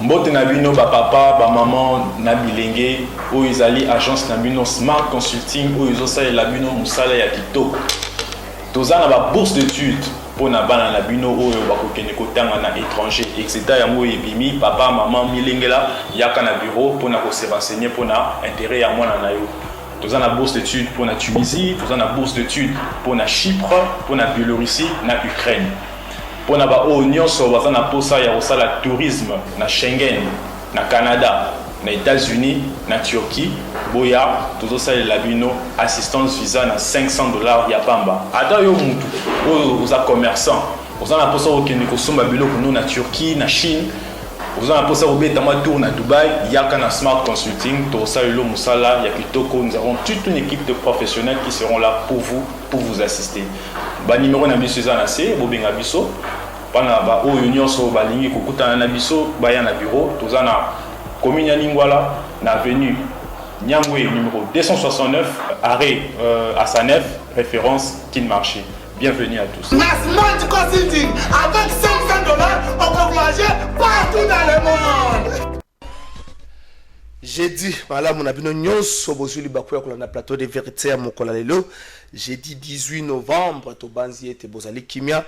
Mbote na bino ba papa ba maman na bilenge o izali agence na bino Smart Consulting o izosa la bino musala ya kitoko. Tozana ba bourse d'études pour na bana na bino oyo bakokende kotanga na étranger etc. yango ebimi papa maman milengela yaka na bureau pour na ko se renseigner pour na intérêt ya mwana na yo. Tozana bourse d'études pour na Tunisie, tozana bourse d'études pour na Chypre, pour na Biélorussie, na Ukraine. Pour na ba o nyonso bazana posa ya osala tourisme na Schengen, na Canada, na États-Unis, na Turquie, boya tozosala la bino assistance visa na $500 ya pamba. Ata yo mutu o za commerçant, ozana posa o kende ko somba biloko no na Turquie, na Chine. Vous avez posé au tour à Dubaï, il y a qu'un Smart Consulting, Tosalo Moussala, Yakitoko, nous avons toute une équipe de professionnels qui seront là pour vous assister. Ba numéro na biso za na se, bobenga biso, pana ba o union so ba lingi kokuta na biso, ba ya na bureau, tozana commune ya Lingwala, na avenue Nyangwe numéro 269, arrêt à Sanef, référence Kin Marché. Bienvenue à tous. Smart Consulting, avec $500, on peut voyager partout dans le monde. J'ai dit, voilà, mon abino nyonso bozuli bakuya kolanda plateau de vérité à mokola lelo. Jeudi 18 novembre, to banzi ete bozali kimia.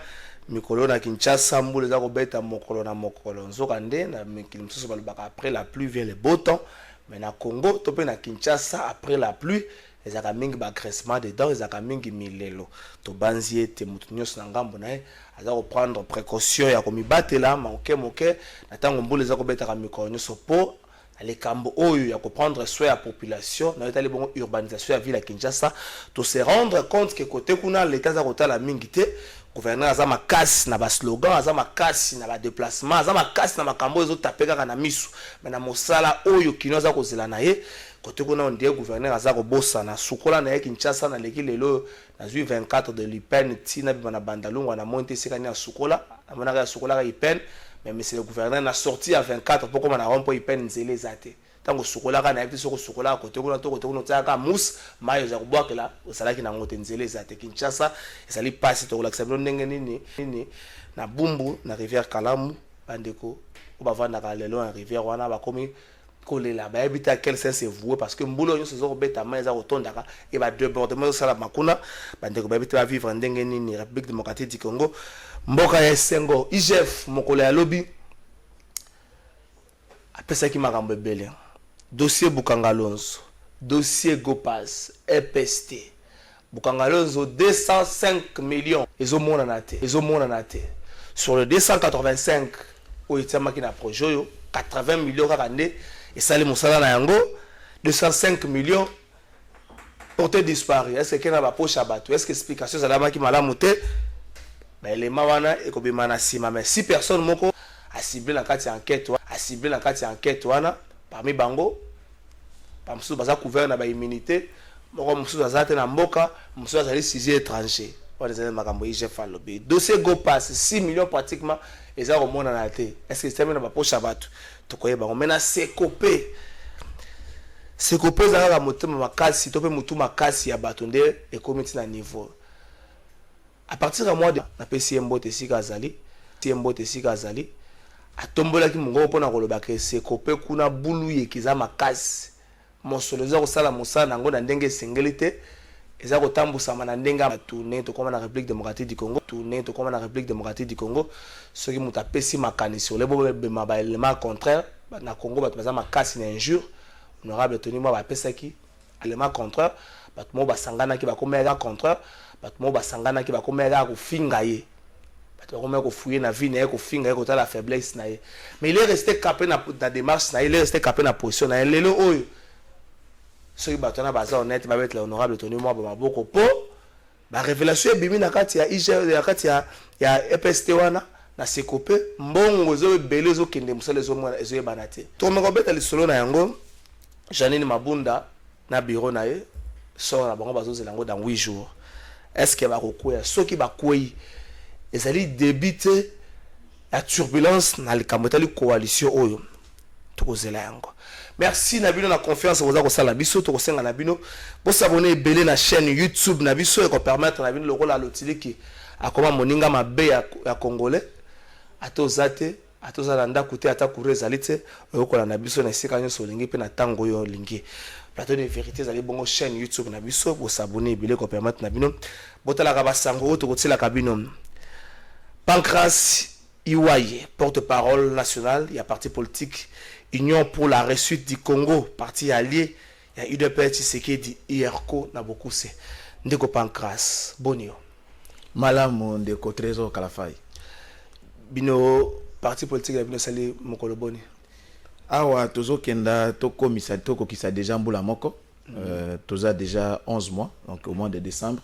Mikolo na Kinshasa mbule za kobeta mokolo na mokolo. Nzokande na mikili msusu balobaka après la pluie vient le beau temps. Mais na Congo, to pe na Kinshasa après la pluie. Les akamingi ba cressement dedans, les akamingi milelo. To banzi ete mutu nyonso na ngambo na ye aza ko prendre précaution ya komibatela moke na tango mbule za kobeta ka mikolo nyonso po les cambo oyo ya comprendre soin la population na etali bongo urbanisation ya ville ya Kinshasa to se rendre compte que côté kuna l'état za kotala mingi te gouverneur aza makasi na ba slogan aza makasi na ba déplacement aza makasi na makambo ezo tapeka na misu mais na mosala oyo kino za kozela na ye côté kuna on dit gouverneur aza ko bossa na sukola na ye Kinshasa na leki lelo na 24 de l'IPN tina bana bandalungu na monter sekani ya sukola na mona ya sukola ka IPN. Mais monsieur le gouverneur n'a sorti à 24 pour qu'on a rempli peine les athées. Tant que sukola kana yaki soko sukola côté kuna to côté kuna tsaka mousse mayo za kuboa kala osala ki na ngote nzele za te Kinshasa ezali passe to relaxation ndenge nini na Bumbu na rivière Kalamu bandeko o bavanda ka lelo na rivière wana ba komi kolela ba habita quel sens c'est voué parce que mbulo nyo sezo beta maza otondaka et ba débordement sala makuna bandeko ba habita vivre ndenge nini République démocratique du Congo. Mboka ya Sengo IGF mokolo ya lobi apesa ki makambo ebele dossier Bukangalonzo dossier Gopas EPST Bukangalonzo 205 millions ezomona na te sur le 285 o itamaki na projet yo 80 millions kaka nde esali mosala na yango 205 millions porté disparu est-ce que na ba poche abato est-ce que explication za la ki malamu te. Mais les mawana et comme manasima mais si personne moko a ciblé la carte enquête wana parmi bango par musu baza couvert na ba immunité moko musu baza te na mboka musu baza les 6 étrangers on les makambo IGF lobby dossier go pass 6 millions pratiquement et ça remona na te est-ce que c'est même na poche abatu to koye bango mena sekopé za la motema makasi to pe mutu makasi ya batonde et comité na niveau. À partir de moi de la PCMBO Tessika Azali, a tombola ki mungo pona koloba ke se kopé kuna bulu ye kiza makasi. Mosolo za kosala mosala nango na ndenge sengelite eza kotambusa na ndenga tourner to koma na République démocratique du Congo, ce qui muta pesi makanisi le bo be ma élément contraire na Congo ba baza makasi na injure honorable Tony moi ba pesaki élément contraire ba mo ba sangana ki ba komela contraire. Batmo basangana ki bakomela ko finga ye bato bakomela ko fouiller na vie na ye ko finga ye ko ta la faiblesse na ye mais il est resté capé na démarche na il est resté capé na position na lelo oyo soki bato na baza honnête ba mettre l'honorable Tony moi ba maboko po ba révélation bimi na kati ya IG na kati ya EPST wana na sekopé mbongo zo belé zo kende musale zo mwana ezo banate to me ko beta lisolo na yango Janine Mabunda na bureau na ye so na bango bazo zelango dans 8 jours. Est-ce que va kokoya soki ba koyi ezali débité la turbulence na likamotali coalition oyo tokozela yango. Merci na bino na confiance boza ko sala biso to kosenga na bino bo s'abonner ebele na chaîne YouTube na biso et ko permettre na bino lokola lotiliki akoma moninga mabe ya congolais atozate atozala ndako te ata courrier ezali te oyokola na biso na esika nyonso olingi mpe na ntango oyo olingi. Plateau de vérité ezali bongo chaîne YouTube na biso bosabone ebele ko permettre na bino botalaka basango oyo tokotielaka bino. Pancras Iwaye, porte-parole national, il y a parti politique Union pour la réussite du Congo, parti allié, il y a UDPS Tshisekedi IRCO Nabokuse. Ndeko Pancras, bonio. Malamu ndeko Trésor Kalafai. Bino parti politique ya bino sali mokolo boni. Awa tozo kenda toko kisa déjà mbula moko. Toza déjà 11 mois, donc au mois de décembre,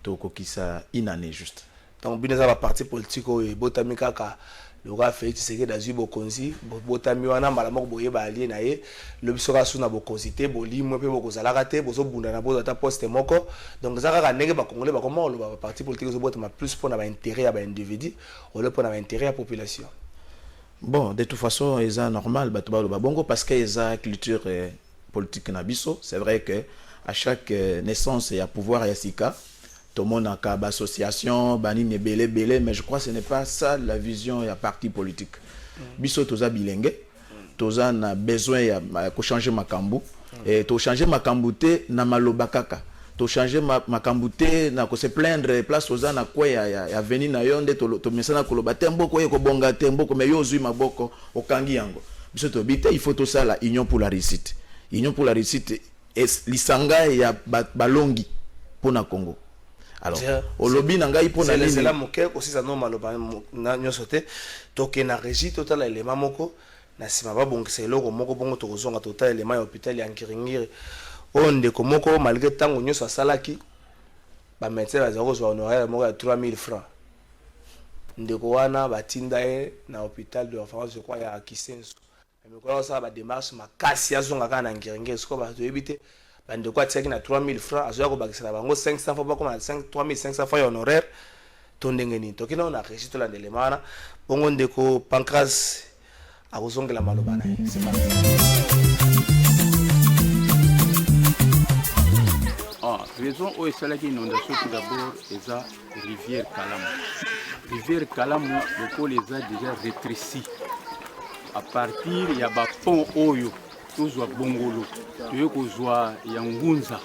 toko kisa une année juste. Donc bino za parti politique oyo botami kaka le roi Félix Tshisekedi azui bokonzi botami wana mbala moko boye ba allié na ye le biso ka suna bokonzi te bolimwe pe bokozalaka te bozo bunda na bozo ta poste moko. Donc za kaka ndenge ba congolais ba comment le parti politique zo botama plus pour na ba intérêt ya ba individu ou le pour na ba intérêt ya population. Bon, de toute façon, ils sont normal, bongo parce qu'ils ont culture politique na biso. C'est vrai que à chaque naissance, il y a pouvoir, il y a sika. Tout le monde a une association, banine belé, mais je crois que ce n'est pas ça la vision, il y a parti politique. Biso toza bilingue, toza na besoin de changer makambu, et to changer makambu te na malobakaka. To changer makambute na ko se plaindre place oza na kwa ya venir na yonde to mesana ko loba tembo ko ko bonga tembo ko me yozui maboko okangi yango biso to bite il faut to ça la union pour la réussite est lisanga ya balongi pour na Congo. Alors au lobby na ngai pour na les la moke aussi ça non maloba na nyoso te to ke na régie total élément moko na sima ba bongisa eloko moko bongo to kozonga total élément ya hôpital ya Nkiringiri. Onde komoko malgré tango nyoso asalaki ba médecin ba zako zwa honoraire moko ya 3000 francs ndeko wana batinda ye na hôpital de référence je crois ya Kisenso mais ko ça ba démarche makasi azonga kana ngirenge siko ba to ebite ba ndeko atiaki na 3000 francs azoya ko bakisa bango 500 francs ba koma 3500 francs honoraire to ndenge ni to kina na réussite to la ndelemana bongo ndeko Pancras akozongela malobana c'est parti. Raison où est-ce qu'il inondation tout d'abord est la rivière Kalamu. Rivière Kalamu, le col les a déjà rétréci. À partir il y a un pont Oyo, tout soit Bongolo, tu es qu'on soit Yangunza,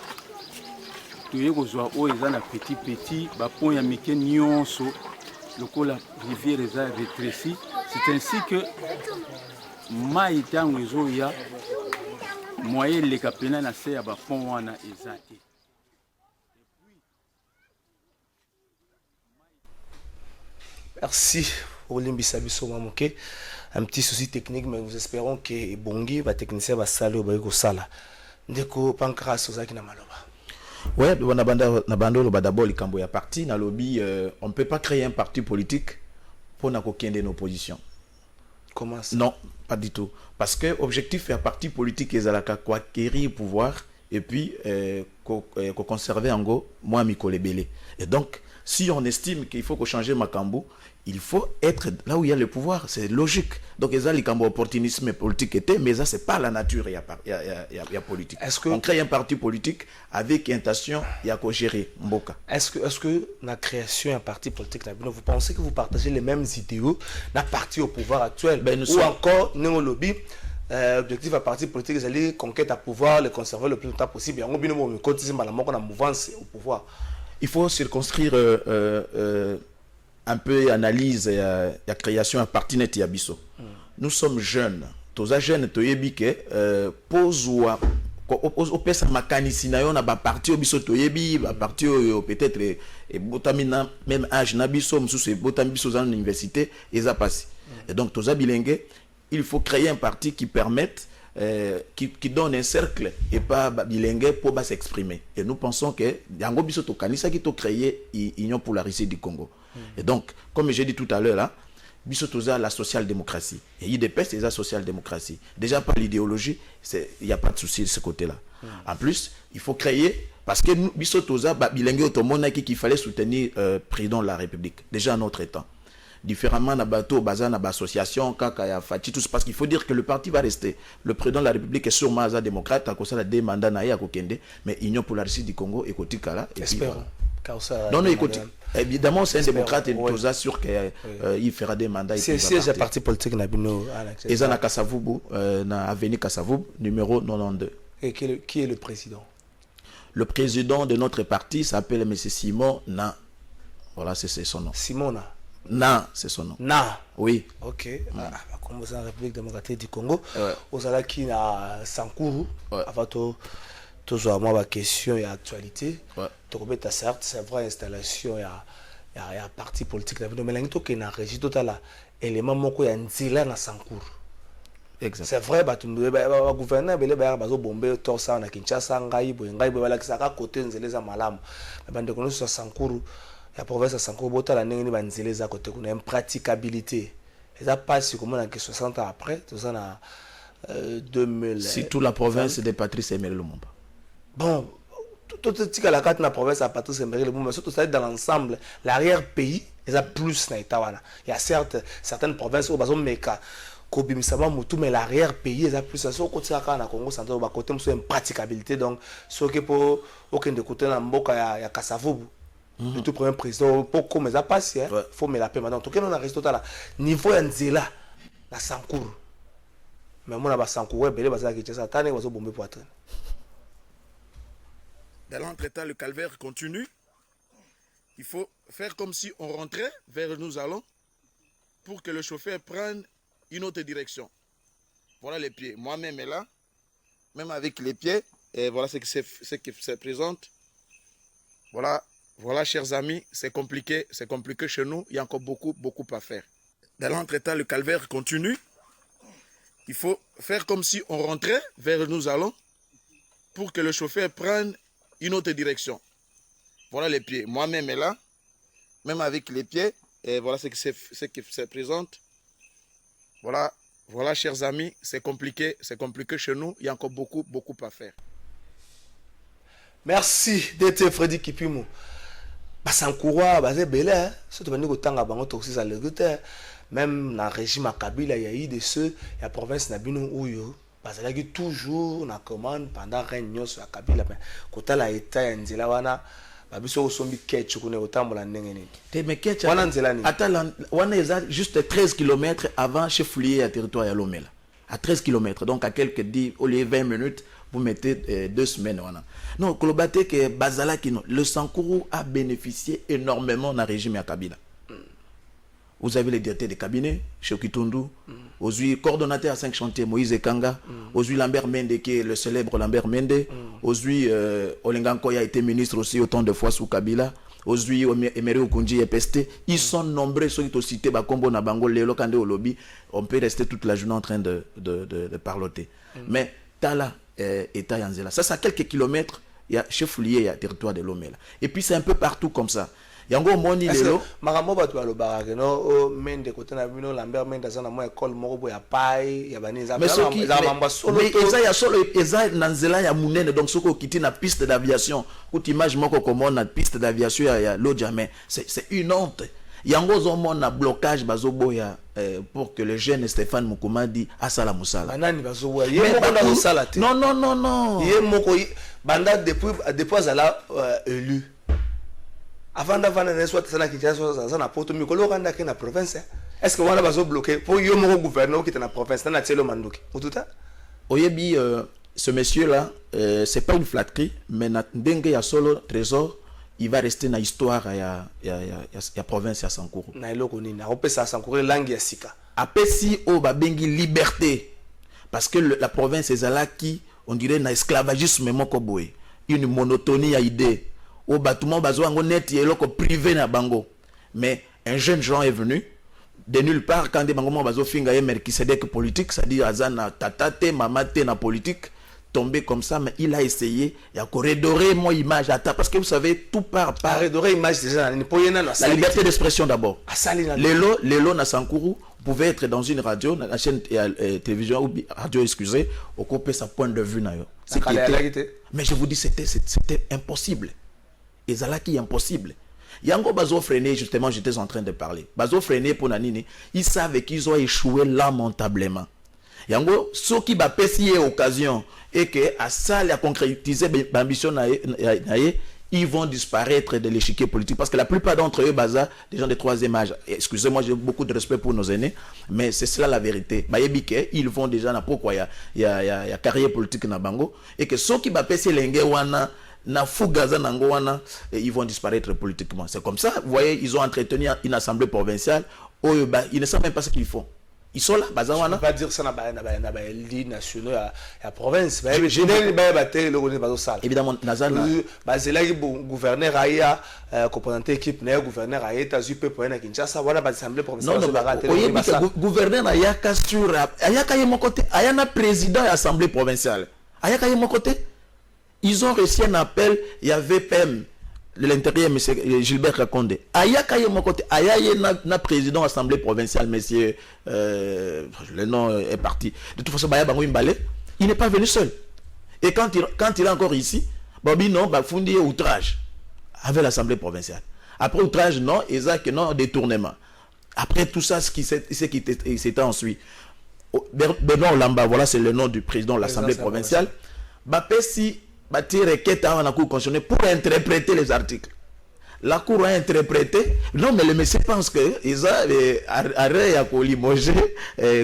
tu es qu'on soit Oyo na petit un pont Yamike Nyonso, le col la rivière les a rétréci. C'est ainsi que Maïta Nwezoya, moyen les capena na se à pont wana ezate. Merci Olimbi Sabiso Mamoke. Un petit souci technique, mais nous espérons que Bongi va technicien va saluer au Baïko Sala. Ndeko Pancras Ozaki na maloba. Ouais, na bando lo d'abord les cambo ya parti na lobby on ne peut pas créer un parti politique pour na kokende nos positions. Comment ça? Non, pas du tout. Parce que l'objectif est un parti politique est acquérir le pouvoir et puis conserver en gros moi Mikolebele. Et donc si on estime qu'il faut changer Makambo, il faut être là où il y a le pouvoir, c'est logique. Donc il y a le opportunisme politique était, mais ça c'est pas la nature, il y a politique. Est-ce que on crée un parti politique avec intention, il y a qu'à gérer Mboka. Est-ce que la création d'un parti politique, vous pensez que vous partagez les mêmes idéaux d'un parti au pouvoir actuel, ou encore nous lobby objectif à parti politique, c'est la conquête à pouvoir, le conserver le plus longtemps possible. Et on a cotisé la mouvance au pouvoir. Il faut circonscrire un peu analyse la création à parti net yabiso. Nous sommes jeunes. Tous les jeunes toyebike poswa au pesa makanisi na yo na ba parti obiso toyebi ba parti peut-être et botamina même âge na biso mususu botami biso dans l'université eza passé. Et donc tous bilingue, il faut créer un parti qui permette qui donne un cercle et pas bilingue pour s'exprimer. Et nous pensons que yango biso to kanisa qui to créer union pour la réussite du Congo. Et donc comme j'ai dit tout à l'heure là, biso toza la social-démocratie. Et IDPS c'est la social-démocratie. Déjà par l'idéologie, il n'y a pas de souci de ce côté-là. En plus, il faut créer parce que nous biso toza bilingue automona qui fallait soutenir président de la République déjà à notre temps. Différemment na bateau bazan na association kaka ya fati tout parce qu'il faut dire que le parti va rester. Le président de la République est sûrement un démocrate à cause de deux mandats na ya kokende mais Union pour la Réussite du Congo et kotikala et espérons. Non, écoute, Évidemment, c'est un démocrate et oui. nous assure qu'il fera des mandats. C'est siège à parti politique Nabino. Et ça, na Kasavubu, na Avenue Kasavubu, numéro 92. Et qui est le président? Le président de notre parti s'appelle M. Simon Na. Voilà, c'est son nom. Simona. Na, c'est son nom. Na. Oui. Ok. Comme c'est la République démocratique du Congo. Ouais. Aux ala qui na Sankuru. Ouais. Avant tout, toujours moi ma question et actualité. Ouais. Donc ben certes, c'est vraie installation il y a parti politique là. Mais l'ingito qui na régie total élément moko ya nzila na Sankuru. Exact. C'est vrai, bah, gouverneur, il y a des bombes, torsa, na Kinshasa, ngai, boyengai, qui s'est côté nzeleza malam. Mais bande kono sur Sankuru, la province de Sankuru, bota la nengi ba nzeleza côté kono impraticabilité. Et ça passe comme on a 60 ans après, tout ça na 2000. Si toute la province de Patrice Emery Lumumba. Bon, tout ce qui est la carte de la province à Patrice Emery Lumumba, surtout ça dans l'ensemble, l'arrière-pays, il y a plus na Itawana. Il y a certes certaines provinces où bazom meka kobimisama mutu mais l'arrière-pays il y a plus ça au côté na Congo central ba côté une praticabilité donc ce que pour aucun de côté na mboka ya Kasavubu. Le tout premier président pour comme ça passe hein, faut me la paix maintenant. En tout cas on a resté total niveau ya nzela na Sankuru. Mais moi na ba Sankuru belé bazala ki tsa tane bazo bomber poitrine. Dans l'entretemps, le calvaire continue. Il faut faire comme si on rentrait vers où nous allons pour que le chauffeur prenne une autre direction. Voilà les pieds. Moi-même est là, même avec les pieds. Et voilà ce qui se présente. Voilà, chers amis, c'est compliqué chez nous. Il y a encore beaucoup à faire. Dans l'entretemps, le calvaire continue. Il faut faire comme si on rentrait vers où nous allons pour que le chauffeur prenne une autre direction. Voilà les pieds. Moi-même est là, même avec les pieds. Et voilà ce qui se présente. Voilà, chers amis, c'est compliqué chez nous. Il y a encore beaucoup à faire. Merci d'être Freddy Kipimu. Basankoura, basé belé, surtout quand on tanga bango toxis à l'égalité. Même dans le régime à Kabila, il y a eu de ceux, il y a province Nabino Ouyo. Parce qu'il y a toujours na commande pendant réunion sur la Kabila. Quand la État y nzela wana, babiso osombi ketchu kune otambola ndenge nini. Mais ketchu wana nzela ni. Attends, wana est juste 13 km avant chef-lieu à territoire ya Lomela. À 13 km, donc à quelques 10 au lieu 20 minutes, vous mettez 2 semaines wana. Non, kolobate que bazala kino, le Sankuru a bénéficié énormément dans le régime ya Kabila. Vous avez les directeurs de cabinet, Chokitundu, aujourd'hui coordonnateur à 5 chantiers, Moïse Kanga, aujourd'hui Lambert Mende, qui est le célèbre Lambert Mende, aujourd'hui Olenga Nkoya a été ministre aussi autant de fois sous Kabila, aujourd'hui Emery Okunji est pesté. Ils sont nombreux, ceux qui ont cité Bakombo Nabango, Lélo Kande au lobby, on peut rester toute la journée en train de parloter. Mais Tala et Tayanzela, ça c'est à quelques kilomètres, il y a chef-lieu, il y a territoire de Lomela. Et puis c'est un peu partout comme ça. Yango moni lelo makambo bato ya lobaka no mende côté na bino Lambert Mende za na mo école moko boya pai ya baneza mais eza ya solo eza na nzela ya munene donc soko kiti na piste d'aviation ou image moko comme na piste d'aviation ya Lodjamé c'est une honte. Yango zo mona blocage bazoboya pour que le jeune Stéphane Mukumadi asala musala banani bazoboya ye moko na musala te non ye moko banda depuis azala élu. Avant d'avoir un soit ça qui tient ça na poto mi kolo kanda ke na province. Est-ce que wana bazo bloquer pour yo mo gouverneur qui est na province na telo manduki. Otuta? Oyebi ce monsieur là c'est pas une flatterie mais na ndenge ya solo trésor il va rester na histoire ya province ya Sankuru. Na eloko nini? Na opesa Sankuru langue ya sika. Apesi o ba bengi liberté parce que la province ezalaki on dirait na esclavagisme moko boye. Une monotonie ya idée. Au bâtiment bazoango net yeloko privé na bango mais un jeune Jean est venu de nulle part quand des bango bazo finga Melkisedek politique c'est-à-dire azana tatate mamate na politique tombé comme ça mais il a essayé ya corridorer mon image parce que vous savez tout part par redorer image déjà la liberté d'expression d'abord lelo na Sankuru pouvait être dans une radio na chaîne télévision ou radio excusez au couper sa point de vue na yo mais je vous dis c'était impossible. Et ça là qui est impossible. Yango bazo freiner justement j'étais en train de parler. Bazo freiner pour nanini, ils savent qu'ils ont échoué lamentablement. Yango ce qui va passer occasion et que à ça la concrétiser l'ambition ils vont disparaître de l'échiquier politique. Parce que la plupart d'entre eux, baza, des gens de troisième âge. Excusez-moi, j'ai beaucoup de respect pour nos aînés, mais c'est cela la vérité. Ils vont déjà, pourquoi il y a carrière politique na bango, et que ceux qui va passer l'engue na fugaza nangoana, ils vont disparaître politiquement. C'est comme ça. Vous voyez, ils ont entretenu une assemblée provinciale, ils ne savent même pas ce qu'ils font. Ils sont là, baza wana. On va dire ça na lits nationaux à province. Évidemment, Nazana. Bazela gouverneur aya représenté équipe na gouverneur aya tazupe pour na Kinshasa voilà l'assemblée provinciale. Non, gouverneur aya sur aya kaye mon côté, aya na président de l'assemblée provinciale. Aya kaye mon côté. Ils ont reçu un appel, il y avait PM de l'intérieur, M. Gilbert Kakonde. Aya kaye mon côté, aya na président de l'assemblée provinciale, monsieur, le nom est parti. De toute façon, Baya Bango Imbale, il n'est pas venu seul. Et quand il est encore ici, Bobby non, Bafundi outrage avec l'assemblée provinciale. Après outrage, non, Isaac, non, détournement. Après tout ça, ce qui s'était ensuite. Bernard Lamba, voilà, c'est le nom du président de l'assemblée provinciale. Bapesi bâtir requête à la Cour constitutionnelle pour interpréter les articles. La Cour a interprété. Non, mais le monsieur pense que ils ont arrêté à limoger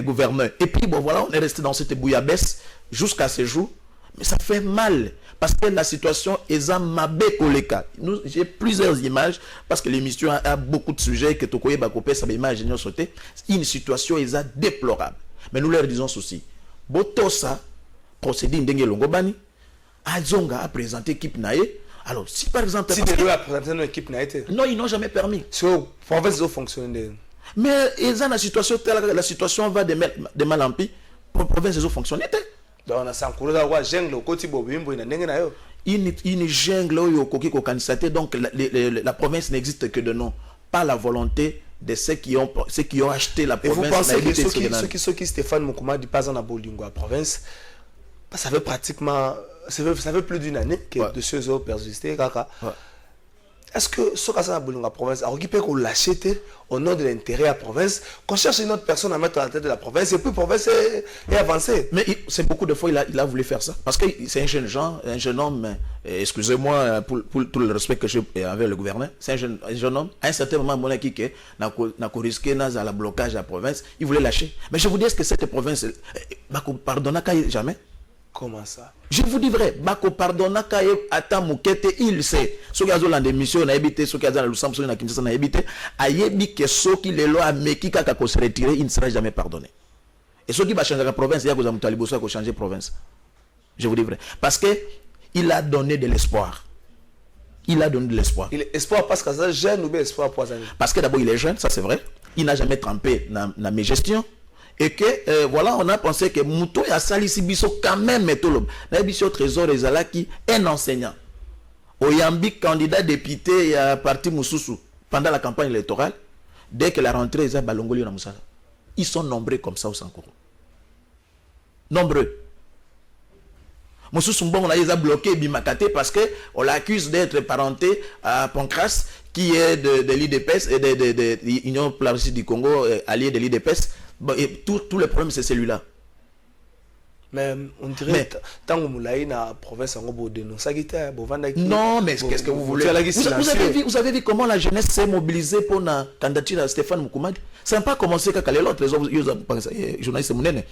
gouverneur. Et puis, bon, voilà, on est resté dans cette bouillabaisse jusqu'à ce jour. Mais ça fait mal. Parce que la situation est à Mabé Koleka. J'ai plusieurs images. Parce que l'émission a beaucoup de sujets que Tokoye Bakopé, ça m'image, sauté. Une situation est déplorable. Mais nous leur disons ceci. Botosa, procédé Ndenge Longobani. Azonga a présenté l'équipe Naye. Alors, si par exemple... Si Dedo a présenté l'équipe Naye... Non, ils n'ont jamais permis. Sur province, ils ont fonctionné. Mais ils ont la situation va de mal en pis. Pour province, ils ont fonctionné. Donc, on a s'encouragé à voir jungle au côté Bobimbo, il y a une jungle où il faut candidater. Donc, la province n'existe que de nom. Pas la volonté de ceux qui ont acheté la province. Et vous pensez que ceux qui Stéphane Moukouma dit pas en a Bolingo à province, ça fait pratiquement... Ça fait plus d'une année que de ceux ont persisté. Est-ce que ce cas dans la province, alors qu'il peut qu'on l'achète au nom de l'intérêt à la province, qu'on cherche une autre personne à mettre à la tête de la province et puis la province est avancée. Mais c'est beaucoup de fois il a voulu faire ça. Parce que c'est un jeune homme, excusez-moi pour tout le respect que j'ai envers le gouverneur, c'est un jeune homme. À un certain moment, mon équipe n'a risqué dans le blocage de la province, il voulait lâcher. Mais je vous dis, est-ce que cette province, pardonne jamais? Comment ça? Je vous dis vrai, Bako pardonna kaye ata mukete il sait. Ceux qui ont des missions na habité, ceux qui ont dans le Samson na Kinshasa na habité, ayebi que ceux qui les lois meki kaka ko se retirer, il ne sera jamais pardonné. Et ceux qui va changer la province, il y a que za mutali boso ko changer province. Je vous dis vrai parce que il a donné de l'espoir. Il a donné de l'espoir. Il est espoir parce que ça jeune ou bien espoir pour ça. Parce que d'abord il est jeune, ça c'est vrai. Il n'a jamais trempé dans mes gestions. Et que, voilà, on a pensé que Mouto et Assali Sibiso quand même métolobe. Nabiso Trésor et Zalaki, un enseignant. Oyambi, candidat député à parti Moussoussou, pendant la campagne électorale, dès que la rentrée, ils ont balongoli na Moussala. Ils sont nombreux comme ça au Sankoro. Nombreux. Moussoussou Mbong, on a bloqué Bimakate parce qu'on l'accuse d'être parenté à Pancras, qui est de l'IDPS et de l'Union Plébiscite du Congo, allié de l'IDPS. Bon, et tout le problème, c'est celui-là. Mais on dirait que tant que vous avez la province, non, mais qu'est-ce que vous voulez? Vous avez vu comment la jeunesse s'est mobilisée pour la candidature à Stéphane Moukoumad? Ça n'a pas commencé quand l'autre, les journalistes Mounene.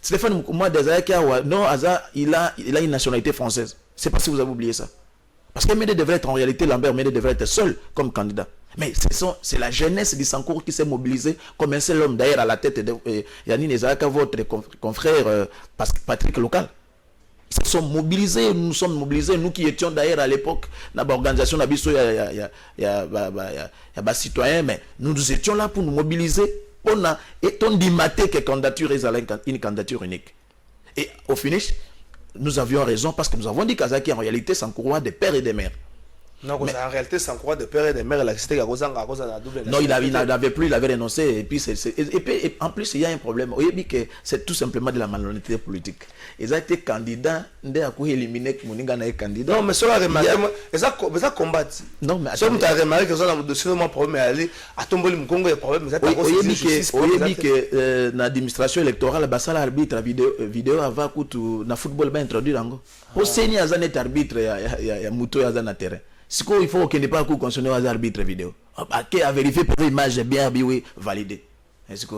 Stéphane Moukoumad, non, il a une nationalité française. C'est parce que vous avez oublié ça. Parce que Médé devrait être en réalité, Lambert Médé devrait être seul comme candidat. Mais c'est la jeunesse du Sankour qui s'est mobilisée comme un seul homme, d'ailleurs à la tête de Yannick Nezaka, votre confrère Patrick Local. Ils se sont mobilisés, nous sommes mobilisés, nous qui étions d'ailleurs à l'époque dans l'organisation d'Abisso, il y a des citoyens, mais nous étions là pour nous mobiliser. Et on dit que candidature est une candidature unique. Et au finish, nous avions raison parce que nous avons dit qu'Azaki en réalité Sankour des pères et des mères. Non, mais en réalité, c'est encore de père et de mère. Non, il n'avait plus, il avait renoncé. Et puis, en plus, il y a un problème. Il dit que c'est tout simplement de la malhonnêteté politique. Ils ont été candidats, ils ont éliminé les candidats. Non, mais cela a remarqué, ils ont combattu. Non, mais si vous avez remarqué que ça a dossier de mon problème, à tomber le Congo, il y a problème. Il dit que l'administration électorale, l'arbitre vidéo avant que le football va introduire. Pour saigner, il y a un arbitre, il y a un mouton, il y a un terrain. Ce qu'il faut qu'il n'ait pas conditionné aux arbitres vidéo. Qui a vérifié pour l'image bien oui, validé. Est-ce que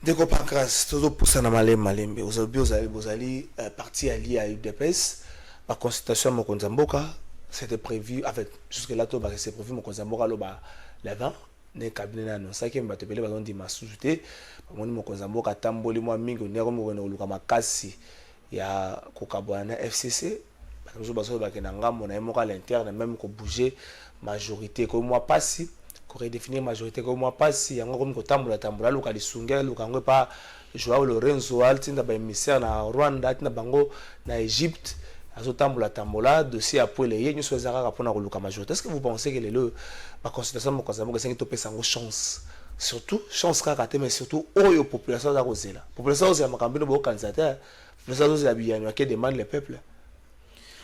Deko Pancras, toujours pour ça, malembe. Vous allez partir allié à UDPS. La consultation à Mokonzamboka, c'était prévu, en fait, jusque-là, c'est prévu Mokonzamboka le 20. Les cabinets annoncé que je vais vous dire ma sous-juté. Mokonzamboka tamboli moi mingo nero mo na luka makasi ya kokabwana FCC. Nous avons besoin de l'interne, même qu'on bouger majorité comme moi passi, qu'on redéfinir majorité comme moi passi, y a comme qu'on tambola luka lisunga luka ngo pas Joao Lorenzo altinda ba émissaire na Rwanda tinda bango na Égypte. Tambola dossier après les yeux nous faisons pour la majorité. Est-ce que vous pensez que la consultation de Mokonzamboka c'est une chance, surtout chance karaté, mais surtout la population de la population de la Makambino bo candidat, population de la Biano qui demande le peuple.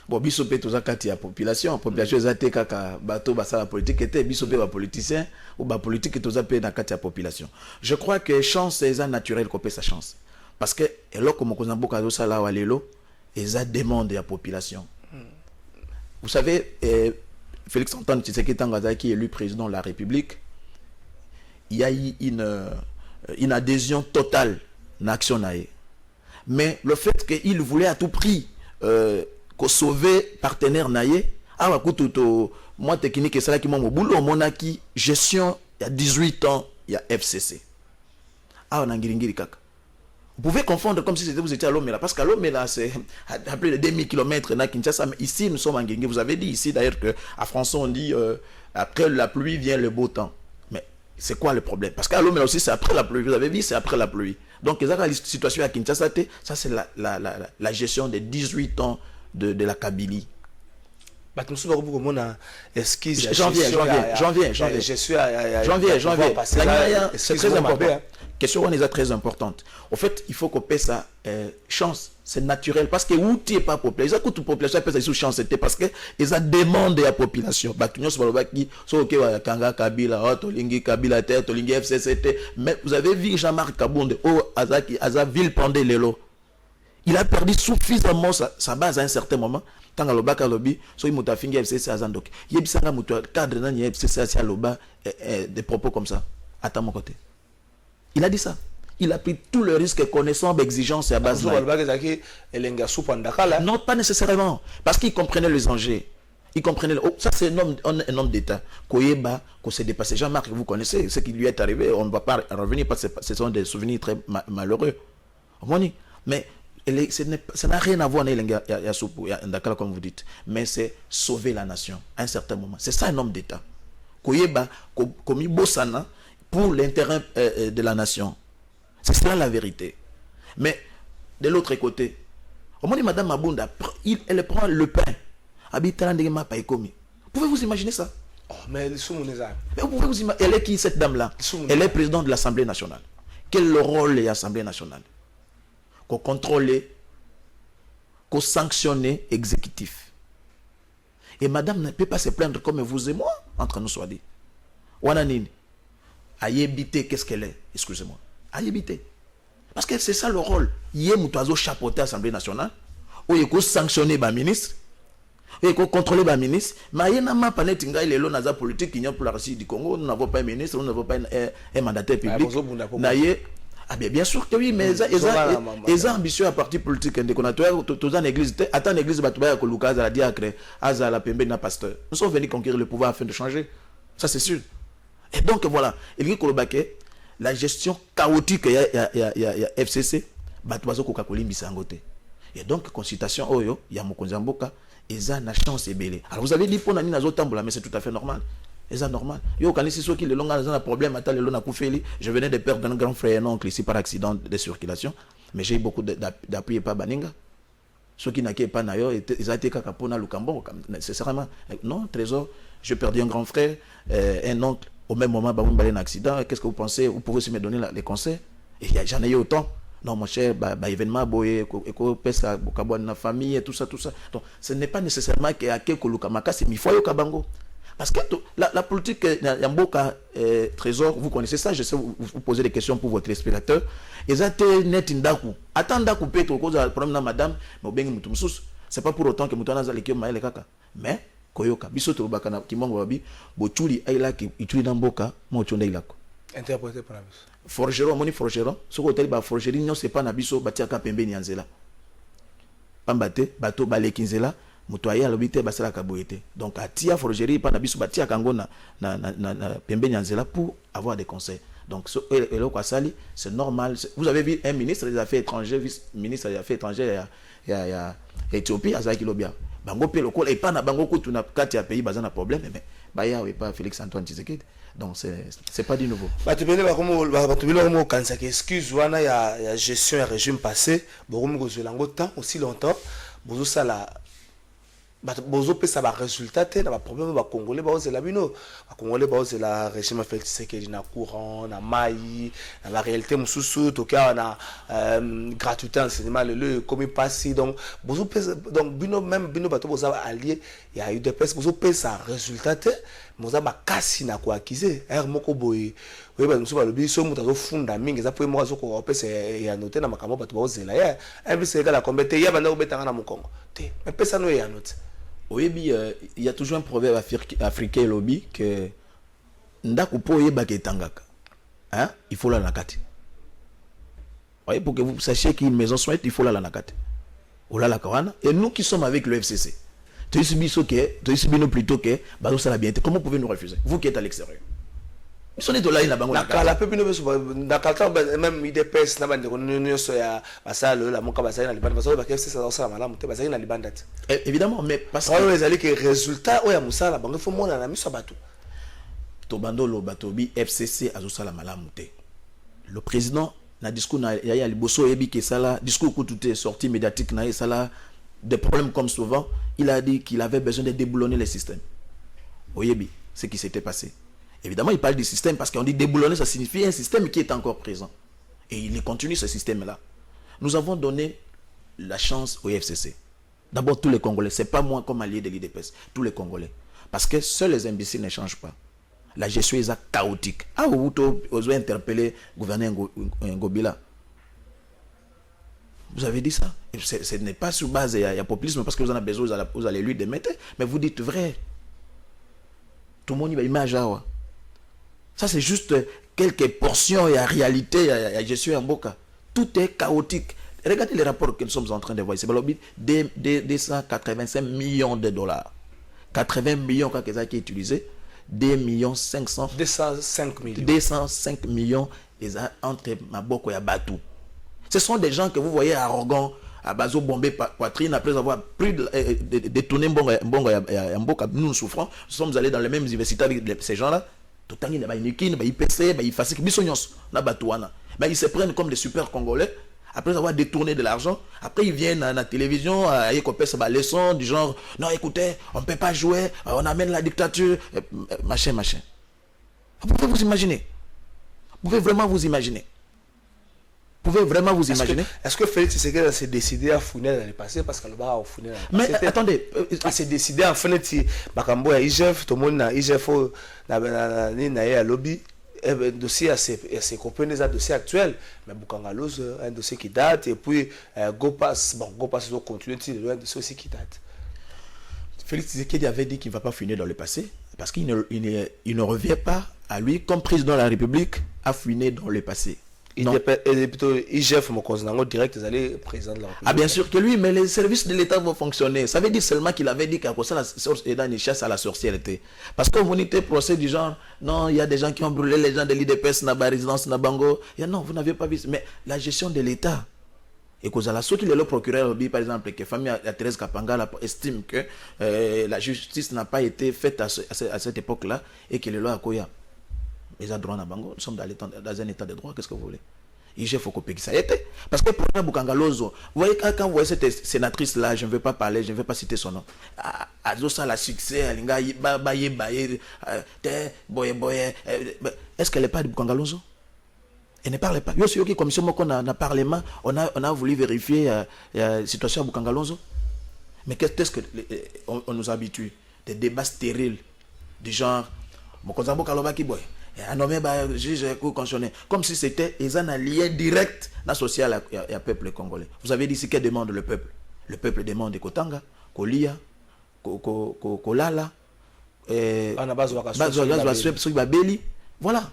Bon, biso pe toza kati ya population ezate kaka bato basala politique était biso pe ba politicien ou ba politique toza pe na kati ya population. Je crois que chance c'est naturel qu'on peut sa chance parce que eloko Mokonzamboka zo sala walelo et ça demande à la population. Vous savez, Félix Antoine Tshisekedi Tangazaki qui est élu président de la République, il y a eu une adhésion totale à l'action. Mais le fait qu'il voulait à tout prix sauver partenaire naïe, moi technique et ça qui m'a boulot monaki gestion il y a 18 ans il y a FCC. On a ngiri kaka. Vous pouvez confondre comme si vous étiez à Lomela, parce qu'à Lomela, c'est à plus de 2000 km à Kinshasa. Mais ici, nous sommes en Guinée. Vous avez dit ici, d'ailleurs, qu'à François, on dit après la pluie vient le beau temps. Mais c'est quoi le problème? Parce qu'à Lomela aussi, c'est après la pluie. Vous avez dit, c'est après la pluie. Donc, la situation à Kinshasa, ça, c'est la gestion des 18 ans de la Kabylie. Janvier. C'est très important. Question est très importante. En fait, il faut qu'on paie sa chance. C'est naturel. Parce que où tu n'es pas populaire, ils ont toute population paie sa chance. C'était parce que ils ont demandé à la population. Mais vous avez vu Jean-Marc Kabonde, Aza ville pendant l'élo. Il a perdu suffisamment sa base à un certain moment. Tant que le bac à lobby, soit il m'a fait FCC à Zandok. Il y a un cadre dans le FCC à Loba des propos comme ça. À mon côté. Il a dit ça. Il a pris tout le risque connaissant l'exigence à base. Non, pas nécessairement. Parce qu'il comprenait les enjeux. Il comprenait. Oh, ça, c'est un homme d'État. Koyeba, qu'on s'est dépassé. Jean-Marc, vous connaissez ce qui lui est arrivé. On ne va pas revenir parce que ce sont des souvenirs très malheureux. Mais ça n'a rien à voir avec Ndakala, comme vous dites. Mais c'est sauver la nation à un certain moment. C'est ça un homme d'État. Koyeba, comme Bossana, pour l'intérêt de la nation. C'est cela la vérité. Mais de l'autre côté, au moment où Mme Mabunda, elle prend le pain. Pouvez-vous imaginer ça? Oh, mais vous pouvez vous imaginer, elle est qui cette dame-là? Elle est présidente de l'Assemblée nationale. Quel rôle est l'Assemblée nationale? Qu'on contrôle, qu'on sanctionne l'exécutif. Et madame ne peut pas se plaindre comme vous et moi, entre nous soit dit. Wananini. Ayébité, qu'est-ce qu'elle est? Excusez-moi. Ayébité. Parce que c'est ça le rôle. Yé moutazo chapeauté à l'Assemblée nationale. Où il faut sanctionner les ministres. Il faut contrôler les ministres. Mais il y a un panetinga, il est là dans la politique qui pour la Russie du Congo. Nous n'avons pas un ministre, nous n'avons pas un mandataire public. Ah bien sûr que oui, mais ils ont ambitieux à parti politique. Tous en église, attends l'église, la diacre, la pembe na pasteur. Nous sommes venus conquérir le pouvoir afin de changer. Ça c'est sûr. Et donc voilà, il dit que la gestion chaotique il y a FCC, et donc consultation oyo il y a Mokonzamboka, ils ont la chance et belle. Alors vous avez dit pour nani nazo tambola, mais c'est tout à fait normal. Et ça normal. Yo quand si ceux qui le long un problème attends le long na koufeli, je venais de perdre un grand frère et un oncle ici par accident de circulation, mais j'ai eu beaucoup d'appui pas baninga. Ceux qui n'ont pas nayo, ils ont été kakapona lukambo nécessairement. Non, trésor, j'ai perdu un grand frère, un oncle. Au même moment, il y a un accident. Qu'est-ce que vous pensez? Vous pouvez aussi me donner les conseils? Et j'en ai eu autant. Non, mon cher, événement, la famille, tout ça. Donc, ce n'est pas nécessairement qu'il y a quelques Lukamaka, c'est Mifoyo Kabango. Parce que la politique, Yamboka, Trésor, vous connaissez ça, je sais, vous posez des questions pour votre téléspectateurs. Ils ont été net indaku. Attends, d'aku peut-être, cause de problème, madame, mais au bien, c'est pas pour autant que Moutana Zalekio Maël Kaka. mais koyoka biso to bakana kimongo babi bochuli aila ki ituli na mboka mo chonda ilako interprété par la forgeron moni forgeron soko tali ba forgerie non c'est pas na biso batiaka pembeni ya nzela pambate bato baleki nzela moto aya lobi te basala ka boyete donc atia forgerie pa na biso batiaka ngo na pembeni ya nzela pour avoir des conseils. Donc, c'est normal. Vous avez vu un ministre des Affaires étrangères, vice-ministre des Affaires étrangères, il y a Éthiopie, Azaki Lobia. Bango pe lokol et pas na bango ko tuna kati ya pays bazana problème mais baya ou pas Félix Antoine Tshisekedi. Donc c'est pas du nouveau. Batubele ba komo kanisa ke excuse wana ya gestion ya régime passé, bokomo ko zelango temps aussi longtemps, bozo sala bozo pesa ba résultat te na ba problème ba congolais ba ozela bino ba congolais ba ozela régime Félix Tshisekedi na courant na mai na la réalité mususu to ka na gratuité enseignement le comme passé donc bozo pesa donc bino même bino bato boza allié il y a eu des pesa bozo pesa résultat te moza ba kasi na ko acquiser moko boy oui ba mususu ba lobi so muta zo funda mingi za po mo zo ko pesa ya noter na makambo bato ba ozela ya mbc ka la kombete ya banda obetanga na mukongo te mais pesa no ya noter. Oui, il y a toujours un proverbe africain lobby que ndaku po yeba ke tangaka. Hein? Il faut la nakati. Oui, pour que vous sachiez qu'une maison soit, il faut la nakati. Ola la kawana. Et nous qui sommes avec le FCC, tu es plutôt que bazo ça la bien. Comment pouvez nous refuser? Vous qui êtes à l'extérieur. Ils sont là in la bango la peu bino na kalta même IDPS na bande ko so ya basalo la moka basali na libanda basalo ba KFC ça ça malamu te basali na libanda. Évidemment mais parce que les alliés que résultat o ya musala bango faut mona na miso bato to bandolo batobi FCC azosala malamu te. Le président na discours na ya liboso ebi ke sala discours ko tout est sorti médiatique na sala des problèmes comme souvent il a dit qu'il avait besoin de déboulonner les systèmes. Oyebi ce qui s'était passé. Évidemment, il parle du système parce qu'on dit déboulonner, ça signifie un système qui est encore présent. Et il continue ce système-là. Nous avons donné la chance au FCC. D'abord, tous les Congolais. Ce n'est pas moi comme allié de l'IDPS. Tous les Congolais. Parce que seuls les imbéciles ne changent pas. La gestion est chaotique. Ah, vous avez interpellé le gouverneur Ngobila. Vous avez dit ça. Ce n'est pas sur base, il y a populisme parce que vous en avez besoin, vous allez lui démettre. Mais vous dites vrai. Tout le monde y va imaginer. Ça, c'est juste quelques portions et la réalité, la gestion en boca. Tout est chaotique. Regardez les rapports que nous sommes en train de voir. C'est 285 millions de dollars. 80 millions quand ils ont été utilisés. 2 millions 500. 205 millions. 205 millions entre Maboko et Batou. Ce sont des gens que vous voyez arrogants, à Bazo bombé poitrine après avoir détourné Mbongo et Mboka. Nous souffrons. Nous sommes allés dans les mêmes universités avec ces gens-là. Tout le temps, ils se prennent comme des super Congolais après avoir détourné de l'argent. Après, ils viennent à la télévision, ils copient des leçons du genre non, écoutez, on ne peut pas jouer, on amène la dictature, machin. Vous pouvez vous imaginer? Vous pouvez vraiment vous imaginer? Est-ce que Félix Tshisekedi s'est décidé à fouiner dans le passé parce que le bar a fouiner dans le passé? Mais attendez, il s'est décidé à fouiner Bakambo à IGF, tout le monde na IGF na lobby dossier à ses copains des dossiers actuels, mais Bukangaloz un dossier qui date et puis Gopass ils ont continué un dossier aussi qui date. Félix Tshisekedi avait dit qu'il ne va pas fouiner dans le passé parce qu'il ne revient pas à lui comme président de la République à fouiner dans le passé. Il est plutôt IGF direct, ils allaient président de la République. Ah bien sûr que lui, mais les services de l'État vont fonctionner. Ça veut dire seulement qu'il avait dit qu'à cause de la source et dans une chasse à la sorcièreté. Parce que vous n'êtes procès du genre, non, il y a des gens qui ont brûlé les gens de l'IDPS, Naba résidence, Nabango. Non, vous n'avez pas vu. Mais la gestion de l'État. Et cause à la sorte, le procureur, par exemple, que famille à Thérèse Kapanga estime que la justice n'a pas été faite à cette époque-là et que le loi a Koya. Les droits Nabango, nous sommes dans un état de droit, qu'est-ce que vous voulez? Il faut que ça été. Parce que pour Bukangalozo, vous voyez, quand vous voyez cette sénatrice-là, je ne veux pas parler, je ne veux pas citer son nom. Azosa la succès, est-ce qu'elle n'est pas de Bukangalozo? Elle ne parle pas. Yo, c'est qui commission qu'on a parlement, on a voulu vérifier la situation à Bukangalozo. Mais qu'est-ce qu'on nous habitue? Des débats stériles, du genre, Mokozambo Kalobaki Boy. Un nommé juge constitutionnel comme si c'était un allié direct social à peuple congolais. Vous avez dit ce que demande le peuple. Le peuple demande Kotanga, Kolia, kolala ana bazo babeli voilà.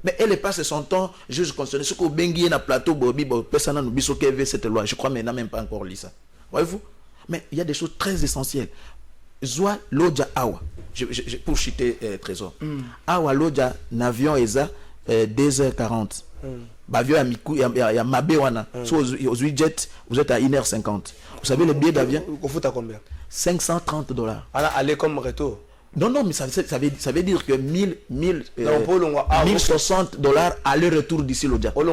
Mais elle passe son temps juge constitutionnel ce que bengi na plateau bobi bo personne na biso que cette loi je crois mais n'a même pas encore lu ça voyez-vous. Mais il y a des choses très essentielles. Zoa loja awa pour citer Trésor awa loja n'avion eza 2h40 Bavio ya miku ya mabe wana so aux jet vous êtes à 1h50 vous savez le billet d'avion coûte à combien? $530. Aller comme retour. Non, mais ça veut dire que 1060 $ aller-retour d'ici l'Odja. Moi,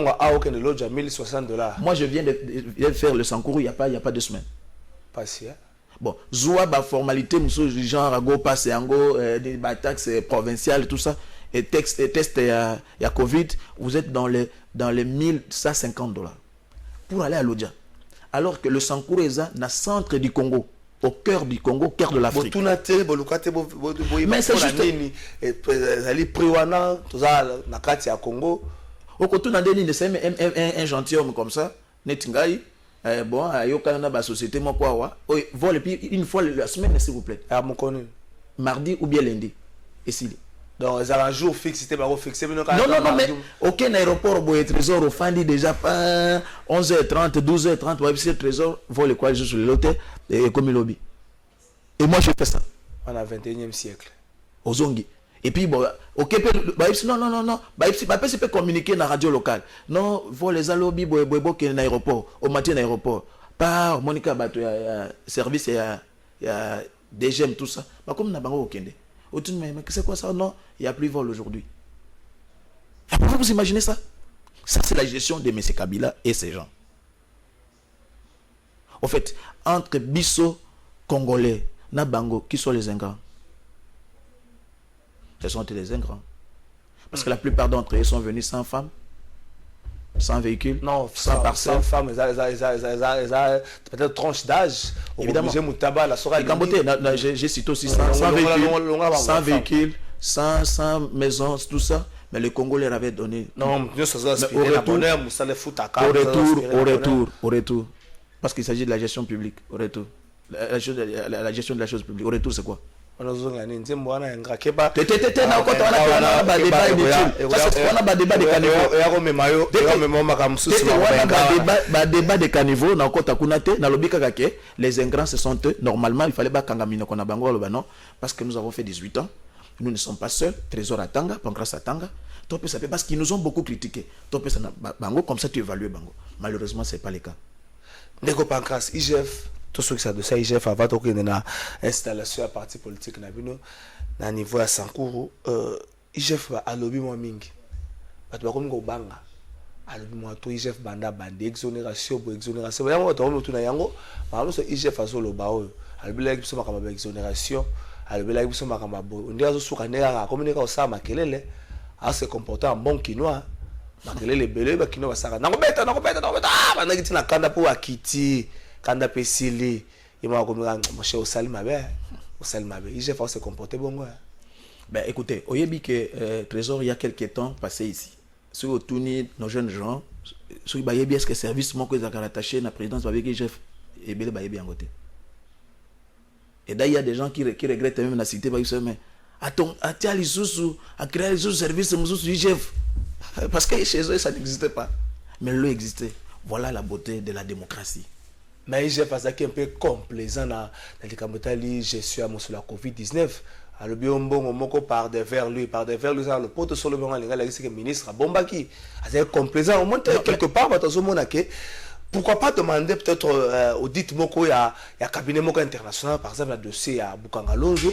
je viens de faire le Sankourou il n'y a pas 2 semaines. Pas si, hein? Bon, Zoua, formalité, genre, à go, passe, des taxes provinciales, tout ça, et test, il y a Covid, vous êtes dans les $1150 pour aller à l'Odja. Alors que le Sankourou est dans le centre du Congo. Au cœur du Congo, au cœur de l'Afrique. Mais c'est juste Congo. Au côté un gentilhomme comme ça, Netingai, bon, ayokana ba société mo quoi vol puis une fois la semaine s'il vous plaît. Mardi ou bien lundi. Ici. Donc ça un jour fixe, c'était pas fixé non mais aucun aéroport boy trésor au fin déjà pas 11h30 12h30 ouais c'est trésor vol quoi juste sur l'hôtel et comme lobby. Et moi je fais ça en 21e siècle. Ozongi. Et puis bon OK non bah c'est peut communiquer dans radio locale. Non vol les lobby boy que dans aéroport au matin aéroport. Par Monica bato service il y a DGM tout ça. Bah comme na bango okende. Mais c'est quoi ça? Non, il n'y a plus de vol aujourd'hui. Pourquoi vous imaginez ça? Ça, c'est la gestion de M. Kabila et ces gens. En fait, entre Bisso, Congolais, Nabango, qui sont les ingrats? Ce sont les ingrats. Parce que la plupart d'entre eux sont venus sans femme, sans véhicule, non, sans parcelle. Sans femme, peut-être tranche d'âge. Évidemment. J'ai cité aussi sans véhicule, sans maison, tout ça. Mais le Congo leur avait donné. Non, au retour. Parce qu'il s'agit de la gestion publique. Au retour. La gestion de la chose publique. Au retour, c'est quoi? débat de caniveau na kota kunate na lobika kake les ingrants ce sont eux normalement il fallait pas kangamina kona bango lo non parce que nous avons fait 18 ans nous ne sommes pas seuls Trésor Atanga Pancras Atanga toi ça parce qu'ils nous ont beaucoup critiqué toi ça bango comme ça tu évalues bango malheureusement c'est pas le cas Ndeko Pancras IGF tout ce qui ça de ça IGF avant to que na installation à parti politique na bino na niveau ya Sankourou IGF ba alobi mo mingi bato ba komi ko banga alobi mo to IGF banda bande exonération yango to mo tuna yango ba so IGF azolo ba o alobi la biso makamba ba exonération alobi la biso makamba bo ndi azo suka ndeka communiquer osama kelele a se comporter en bon quinois makelele belé ba quinois basaka nakobeta bana kiti na kanda po akiti kanda pesili ima komika moshe osalima be IGF va se comporter bon. Ben écoutez, oyebi que Trésor il y a quelques temps passé ici. Sur autouni nos jeunes gens, sur bayebi est-ce que service mon que zakara attaché na présidence avec IGF et bele bayebi en côté. Et d'ailleurs il y a des gens qui regrettent même la cité parce que mais attends, atia les sous à créer les services sous IGF parce que chez eux ça n'existait pas. Mais le existait. Voilà la beauté de la démocratie. Mais IGF a un peu complaisant dans les camotali gestion sur la Covid-19. Alors bien bon moko par devers lui le pote sur le moment le ministre Bombaki a complaisant au moins quelque part pourquoi pas demander peut-être audit moko ya cabinet moko international par exemple le dossier à Bukangalonzo.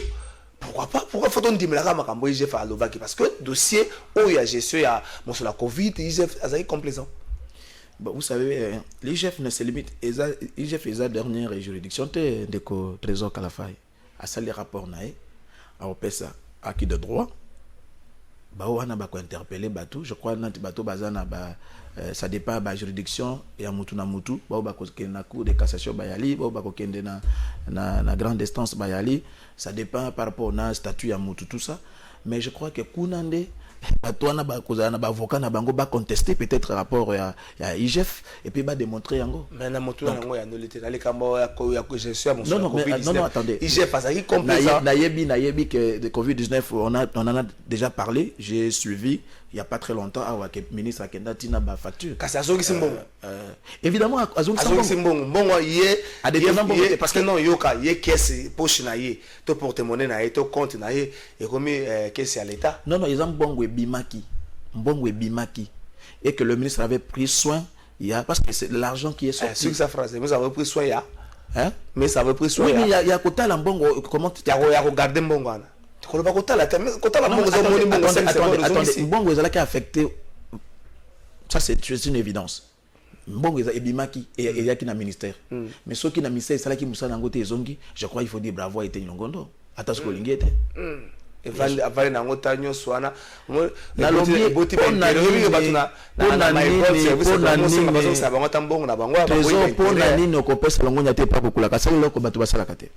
Pourquoi faut-on dire la makambo IGF à Lobaki parce que dossier où il y a gestion ya sur la Covid IGF a complaisant. Bon, vous savez, l'IGF ne se limite, l'IGF est la dernière juridiction de Trésor Kalafay. À ça, les rapports naïs, à OPESA, acquis de droit, on a interpellé Batou, je crois que Batou Bazana, ça dépend de la juridiction, et à Moutou na Moutou, na cour de cassation Bayali, na grande instance Bayali, ça dépend par rapport au statut à Moutou, tout ça. Mais je crois que Kounande, toi na ba kozala na ba avocat na bango ba contester peut-être rapport ya IGF et puis ba démontrer yango. Mais na moto nango ya nolité na likambo ya je suis à mon non, non, attendez. IGF a ça complaisant. Nayebi que de Covid-19 on en a déjà parlé, j'ai suivi il y a pas très longtemps que ministre Akenda tina ba facture. Kasi azoki simbongo. Évidemment azoki simbongo. Mbongo yé parce que non yoka yé caisse poche na yé to porte-monnaie na yé to compte na yé et comme caisse à l'état. Non ils ont mbongo bimaki. Mbongo bimaki et que le ministre avait pris soin parce que c'est l'argent qui est sorti. C'est sa phrase, mais ça avait pris soin hein? Mais ça avait pris soin. Oui, mais il y a côté la mbongo comment tu regarder mbongo ana. Attendez, Mbongo est qui affecté. Ça c'est une évidence. Mbongo est bimaki et il y a qui na ministère. Mais ceux qui na ministère c'est là qui moussa nangote zongi, je crois il faut dire bravo à été Nyongondo. Attention ko lingete. Et va na ngota nyoso wana. Na lobi boti na batuna na my god service na bazo sa bango tambongo na bango ba boyi. Pour na nini ko pesa longo nyate pa ko kula ka sala loko batu basala kate.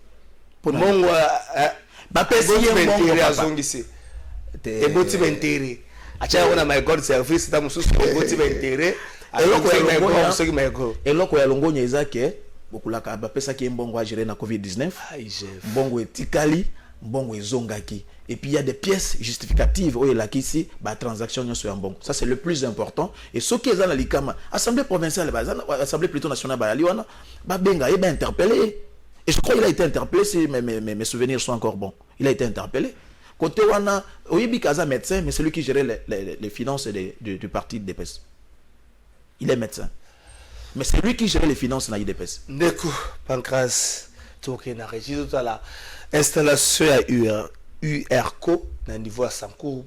Mbongo ba pesi mbongo azongisi e boti bentere acha wana my god service ta mususu boti bentere eloko ya longonya ezake bokulaka ba pesa ki mbongo a gérer na Covid-19 mbongo etikali mbongo ezongaki et puis il y a des pièces justificatives où il a ici ba transaction nyoso ya mbongo, ça c'est le plus important. Et ce qui est dans la likama assemblée provinciale assemblée plutôt nationale ba liwana ba benga et ba interpellé. Et je crois qu'il a été interpellé, si mes souvenirs sont encore bons. Il a été interpellé. Côté Wana, Oyebi Kaza médecin, mais c'est lui qui gérait les finances du parti DPS. Il est médecin. Mais c'est lui qui gérait les finances dans l'IDPS. Neku, Pancras, Toké na régie de la installation à URCO, dans le niveau à Sankou.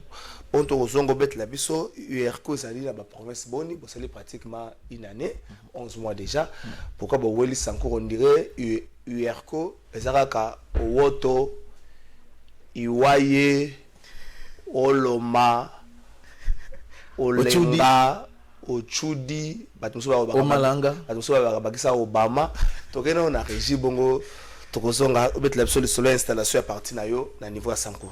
On te rozongo bet la biso, URCO, ça dit dans la province Boni, c'est pratiquement une année, 11 mois déjà. Pourquoi Weli Sankou, on dirait URCO, ezalaka owoto iwaye oloma olenga ochudi omalanga batusuba bakisa Obama tokena na régie bongo tokozonga obet la solo installation à partir na yo na niveau ya Sanko.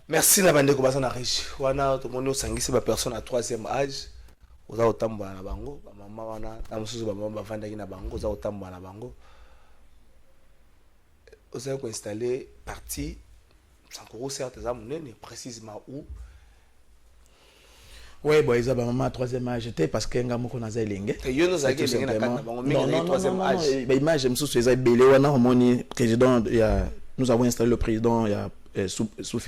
Merci na bande ko basa na régie wana to mono sangisi ba personne à 3e âge oza otambwa na bango ba mama wana na mususu ba mama bavandaki na bango oza otambwa na bango oza ko installer partie Sankoro certes za munene précisément où. Oui, bon, ils ont maman à 3e âge, j'étais parce que nga moko na za elenge. Yo no za kelenge na kata bango mingi na 3e âge. Ba image mususu eza belé wana homoni président nous avons installé le président il y a sous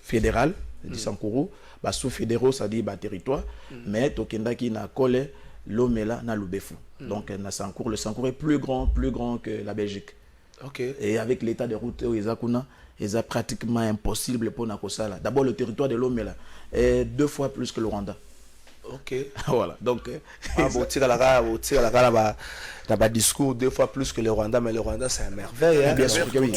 fédéral du Sankuru ba sous fédéraux ça dit ba territoire mais tokendaki na kole lomela na lubefu donc na Sankuru, le Sankuru est plus grand que la Belgique. OK. Et avec l'état de route où ezakuna est pratiquement impossible pour nakosala. D'abord le territoire de lomela est 2 fois plus que le Rwanda. OK. Voilà. Donc na ba discours 2 fois plus que le Rwanda, mais le Rwanda c'est un merveille hein. Bien sûr que oui.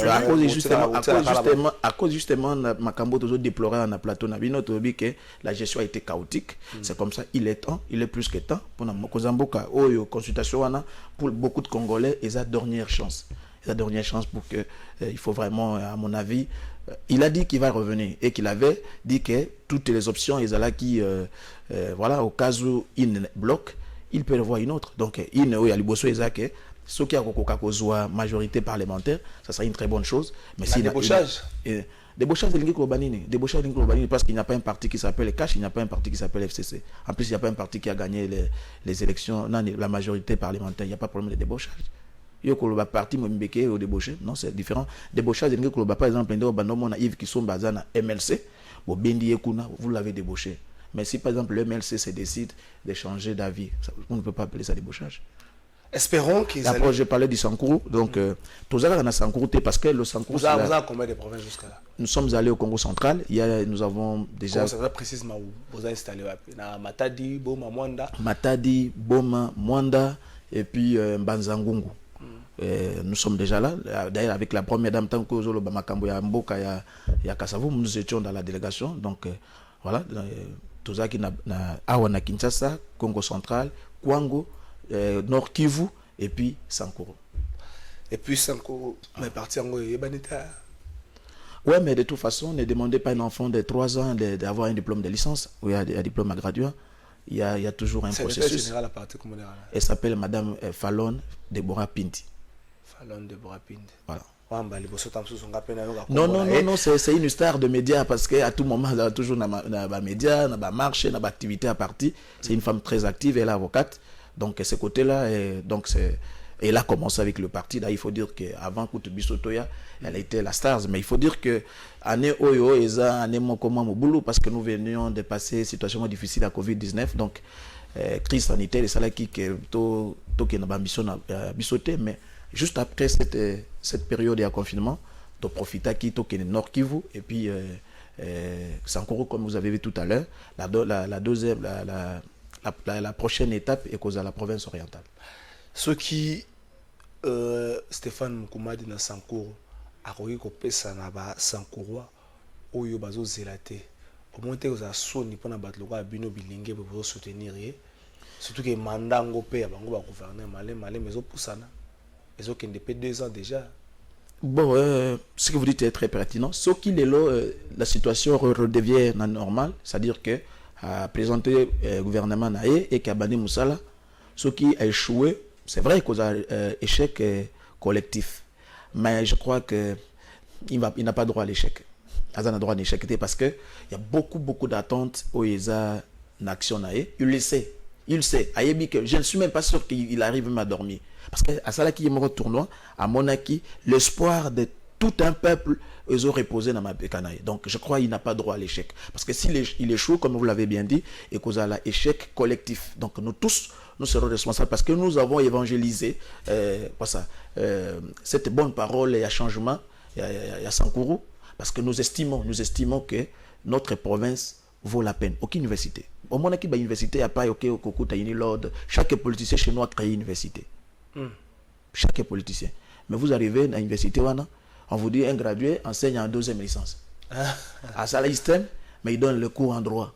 À cause justement makambo toujours déploré na plateau na bino to bi que la gestion a été chaotique. C'est comme ça, il est plus que temps pour na Kozamboka oyo consultation wana pour beaucoup de Congolais et sa dernière chance. La dernière chance pour que il faut vraiment, à mon avis, il a dit qu'il va revenir et qu'il avait dit que toutes les options, ils là qui, voilà, au cas où il bloque, il peut revoir une autre. Donc, il y a l'Ibosso Ezake, ce qui a une majorité parlementaire, ça serait une très bonne chose. Mais si débauchage. Débauchage parce qu'il n'y a pas un parti qui s'appelle Cash, il n'y a pas un parti qui s'appelle FCC. En plus, il n'y a pas un parti qui a gagné les élections, non, la majorité parlementaire, il n'y a pas de problème de débauchage. yo koloba parti mombeke au débauché non c'est différent débauchage ndenge koloba par exemple ndenge bandomo na Yves Kisomba na MLC bo bendi ekuna vous l'avez débauché mais si par exemple le MLC se décide de changer d'avis on ne peut pas appeler ça débauchage. Espérons qu'ils après j'ai parlé du Sankourou donc tous allons na Sankourou parce que le Sankourou vous avez combien de provinces jusqu'à là? Nous sommes allés au Congo central, nous avons déjà ça précisément où vous avez installé na Matadi, Boma, Mwanda et puis Mbanzangungu. Nous sommes déjà là. D'ailleurs, avec la première dame, tant que Zolo Bamakambo ya Mboka ya Kasavu, nous étions dans la délégation. Donc voilà, tout ça qui na Awana Kinshasa, Congo central, Kwango, Nord Kivu et puis Sankoro. Et puis Sankoro, mais parti en Yebanita. Ouais, mais de toute façon, ne demandez pas à un enfant de 3 ans d'avoir un diplôme de licence ou un diplôme à graduat. Il y a toujours un processus. Elle s'appelle Madame Fallon Deborah Pinti. Fallon Deborah Pinti. Voilà. Non, c'est une star de médias parce qu'à tout moment, elle a toujours dans médias, dans la marche, dans l'activité à partie. C'est une femme très active, elle est avocate. Donc, ce côté-là, donc c'est. Elle a commencé avec le parti. Là, il faut dire qu'avant Koutubiso Toya, elle était la star. Mais il faut dire que année Oyo, année Mokoma Moboulou, parce que nous venions de passer une situation difficile à Covid-19. Donc, crise sanitaire, c'est là qui n'a ambition à bisoter. Mais juste après cette période de confinement, tu profites à qui tu Nord Kivu. Et puis, c'est encore comme vous avez vu tout à l'heure, la prochaine étape est causée à la province orientale. Ce qui Stéphane Moukoumadi na Sankoro akoki kopesa na ba Sankoroa oyo bazo zelate au moins te za soni pona batloka abino bilinge pour soutenir surtout que mandango pe bango ba gouverner malé mais opusana ezo kende pe 2 ans déjà. Bon, ce que vous dites est très pertinent. Ce qui est là, la situation redevient normale, c'est-à-dire que à présenter gouvernement naé et Kabani Moussala, ce qui a échoué. C'est vrai qu'il y a un échec collectif, mais je crois qu'il n'a pas droit à l'échec. Il n'a droit à l'échec parce qu'il y a beaucoup d'attentes où il y a une action. Il le sait. Je ne suis même pas sûr qu'il arrive même à dormir. Parce qu'à ça, qui est mon tournoi, à Monaki, l'espoir de tout un peuple, ils ont reposé dans ma pécanaille. Donc je crois qu'il n'a pas droit à l'échec. Parce que s'il échoue, comme vous l'avez bien dit, et qu'il y a l'échec collectif. Donc nous tous, nous serons responsables parce que nous avons évangélisé cette bonne parole et à changement, il y a Sankourou, parce que nous estimons que notre province vaut la peine. Aucune université. Au moins, il y a une université, il n'y a pas l'ordre. Chaque politicien chez nous a créé une université. Chaque politicien. Mais vous arrivez à l'université, on vous dit un gradué enseigne en 2e licence. À ça, système, mais il donne le cours en droit.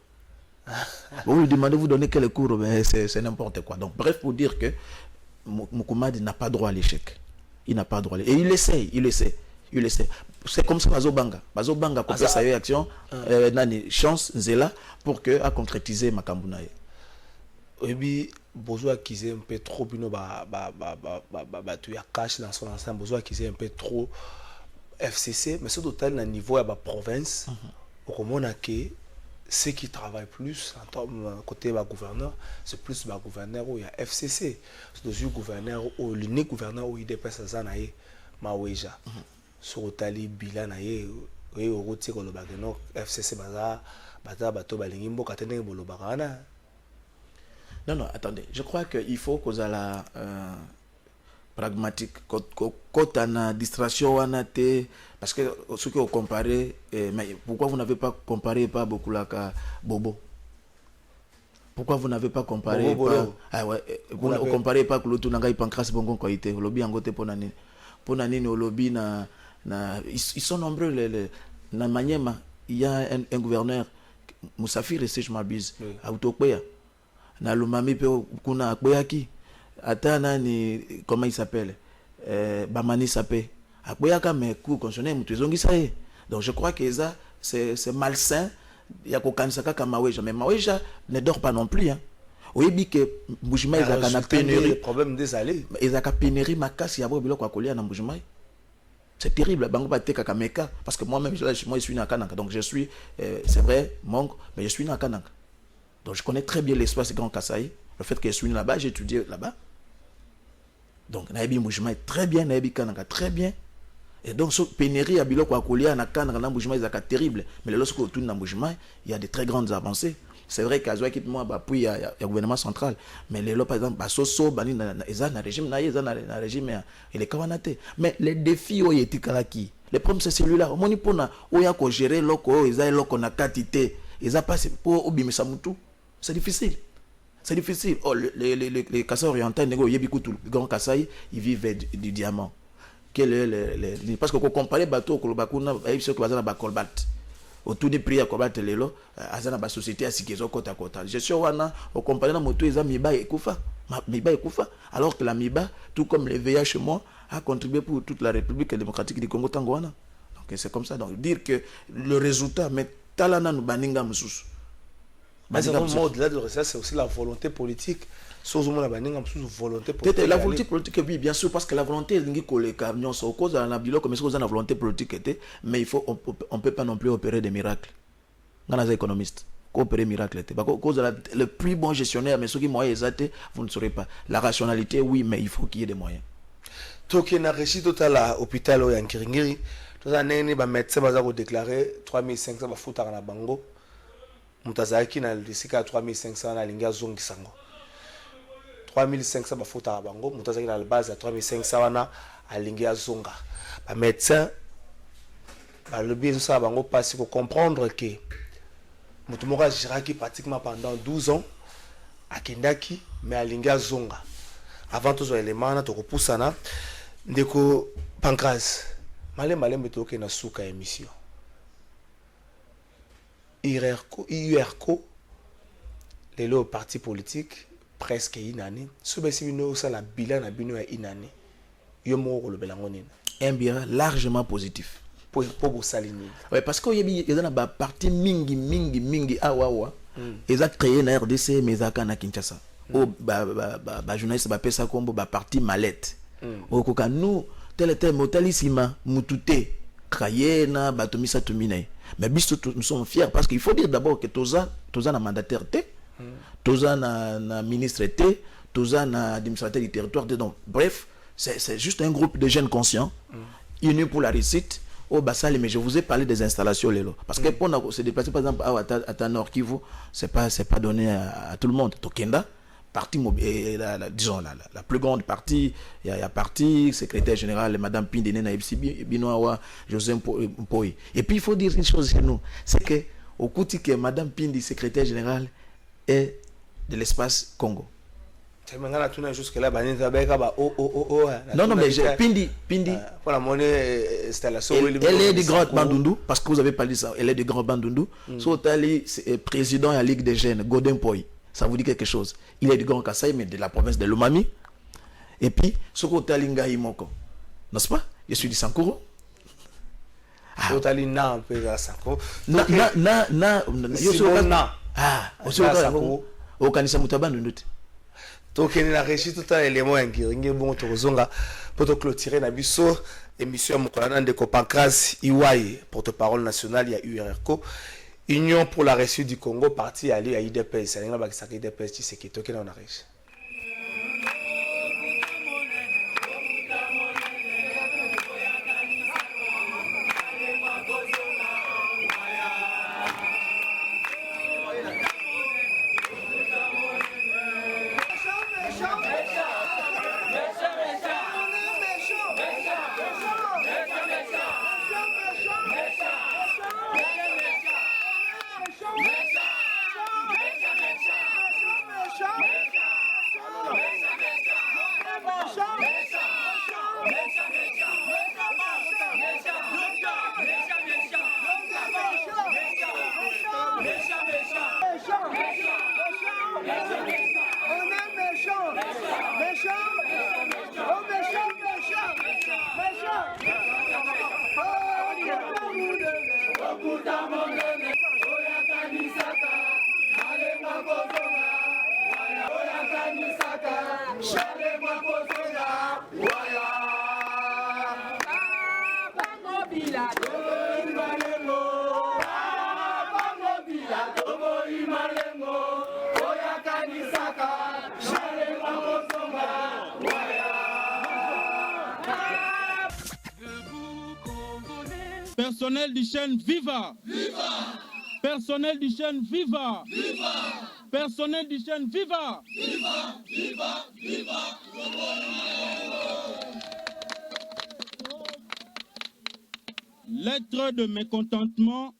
Vous lui demandez, vous donnez quel cours, c'est n'importe quoi. Donc, bref, pour dire que Moukoumadi n'a pas droit à l'échec. Il n'a pas droit à l'échec. Et il le sait. C'est comme ça, Bazobanga. Bazobanga, pour faire sa réaction, chance, Zela, pour que à concrétiser Makambounaye. Et puis, besoin d'acquiser un peu trop, tu as cash dans son ensemble, besoin d'acquiser un peu trop FCC, mais surtout au niveau de la province, au moment que ceux qui travaillent plus, en côté du gouverneur, c'est plus le gouverneur où il y a FCC. C'est le gouverneur où l'unique gouverneur où il dépasse ça, c'est Maouéja. Sur le tali bilan, il y a le FCC, Non, attendez. Je crois qu'il faut qu'on ait la pragmatique. Quand on a distraction, on a parce que ce que vous comparez, mais pourquoi vous n'avez pas comparé pas beaucoup là Bobo? Pourquoi vous n'avez pas comparé Bobo, vous ne comparez pas que l'autre n'a pas pancras bon qualité. Le lobby en côté pour nani au lobby ils sont nombreux na Maniema. Il y a un gouverneur Moussafir et si je m'abuse à Utokweya. Na lumami pe kuna akboyaki atana ni comment il s'appelle Bamani Sapé akboyaka mais coup constitutionnel mutu ezongisa ye. Donc je crois que ça c'est malsain ya kokanisa kaka Maweja, mais Maweja ne dort pas non plus oyebi que Mbujimai ezaka na pénurie problème des allées ezaka pénurie makasi ya biloko akolia na Mbujimai. C'est terrible, bango ba teka kameka parce que moi-même je suis na Kananga, donc je suis c'est vrai Mong, mais je suis na Kananga. Donc je connais très bien l'espace Grand Kasaï. Le fait que je suis là-bas, j'ai étudié là-bas. Donc nayebi mouvement est très bien, nayebi kanaka très bien. Et donc ce pénurie à biloko akolia na kanaka na mouvement est terrible, mais lorsque autour na mouvement, il y a de très grandes avancées. C'est vrai qu'Azoua quitte moi puis il y a gouvernement central, mais les lois par exemple basoso bani na régime na régime il est kawanate. Mais les défis au yetikalaki, le problème c'est celui-là. Moni pona oya ko gérer loko eza loko na quantité, eza pas pour obimisa mutu. C'est difficile. C'est difficile. Oh, les Kassai orientaux, les grands Kassai, ils vivent du diamant. Parce que quand on compare les bateaux, autour des prix à combattre les lots, à la société à Sikezo côte à côte. Je suis au compagnie de moto, ils ont Miba et Koufa. Alors que la Miba, tout comme les VH moi, a contribué pour toute la République démocratique du Congo Tangwana. Donc c'est comme ça. Donc dire que le résultat, mais Talana nous baninga moussous. Mais au-delà de ça, c'est aussi la volonté politique. Volonté la volonté politique, oui, bien sûr, parce que la volonté, c'est cause de la volonté politique, mais il faut, on ne peut pas non plus opérer des miracles. Dans les économistes, opérer des miracles. Cause de le plus bon gestionnaire, mais ceux qui moyens exacts, vous ne saurez pas. La rationalité, oui, mais il faut qu'il y ait des moyens. Toki na réussi total à l'hôpital au Yankiringiri. Tout ça, les médecins ont déclaré 3500 bafuta na bango. Mutazaki na lisika 3500 na linga zongi sango. 3500 bafuta na bango, mutazaki na base à 3500 wana a linga zonga. Ba médecin ba lobby ça bango parce qu'il comprendre que mutumora jiraki pratiquement pendant 12 ans à Kendaki mais à linga zonga. Avant tous les éléments to repoussana ndeko pancras. Malé metoke na suka émission. IURCO, les lots partis politiques, presque une année. Si vous avez un bilan une année, un bilan largement positif. Pour vous saligner. Oui, parce qu'il y a un parti mingi, awawa. Ils ont créé une RDC, mais ils ont créé Kinshasa. Les journalistes ont fait comme un parti mallette. Nous, tel motalissima, mutute, krayena, batomisa tumine. Mais nous sommes fiers parce qu'il faut dire d'abord que Toza na mandataire Toza na ministre Toza na administrateur du territoire. Donc, bref, c'est juste un groupe de jeunes conscients unis pour la réussite. Au Bassali, mais je vous ai parlé des installations parce que pour se déplacer par exemple à Nord Kivu, c'est pas donné à tout le monde. Tokenda, partie disons la plus grande partie, il y a partie secrétaire général madame Pindene na Binoawa José Mpoi. Et puis il faut dire une chose chez nous, c'est que au côté que madame Pindi secrétaire général est de l'espace Congo. Non mais Pindi pour la monnaie installation elle est du Grand Bandundu parce que vous avez parlé de ça, elle est du Grand Bandundu. So Tali président de la Ligue des jeunes Godin Poi. Ça vous dit quelque chose. Il est du Grand Kassai, mais de la province de Lomami. Et puis, ce côté Talinga Imoko. N'est-ce pas? Je suis du Sankoro. Totalina un peu à Sankoro. Au Kanisa Mutabandu. Donc, il a réussi tout à l'élément qui bon Torozonga pour clôturer Nabiso, émission Mokolana de Copancras, Iwaye, porte-parole nationale, il y a URCO. Union pour la réussite du Congo, parti allié à IDPS. C'est un peu IDPS qui s'est quitté dans la région. Personnel du chêne, viva! Viva! Personnel du chêne, viva! Viva! Personnel du chêne, viva! Viva! Viva! Viva! Lettre de mécontentement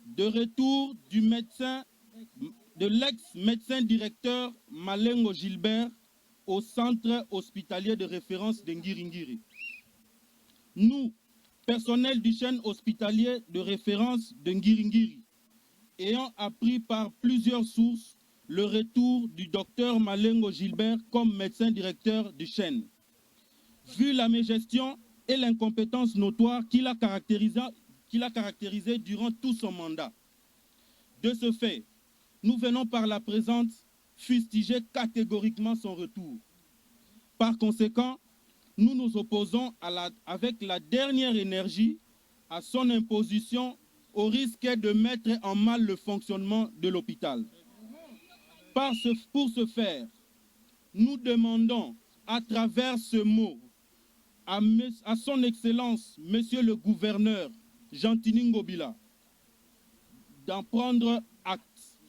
de retour du médecin, de l'ex-médecin directeur Malengo Gilbert au centre hospitalier de référence de Ngiringiri. Nous, personnel du chêne hospitalier de référence de Ngiringiri, ayant appris par plusieurs sources le retour du docteur Malengo Gilbert comme médecin directeur du chêne. Vu la mégestion et l'incompétence notoire qu'il a caractérisé durant tout son mandat. De ce fait, nous venons par la présente fustiger catégoriquement son retour. Par conséquent, nous nous opposons avec la dernière énergie à son imposition au risque de mettre en mal le fonctionnement de l'hôpital. Pour ce faire, nous demandons à travers ce mot à son Excellence, Monsieur le Gouverneur Jean-Tini Ngobila, d'en prendre acte.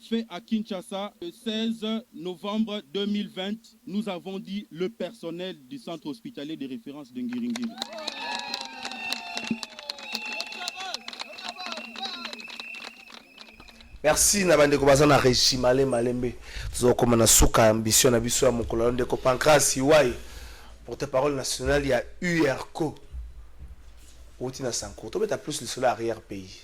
Fait à Kinshasa le 16 novembre 2020, nous avons dit le personnel du centre hospitalier de référence de Ngiringiri. Merci Nabande Kobaza na Régimale Malembe. Nous avons na suka ambition na biso ya mokolo ndeko Pancras Iwai. Porte-parole national il y a URCO. Outina Sanko. To beta plus le sol arrière pays.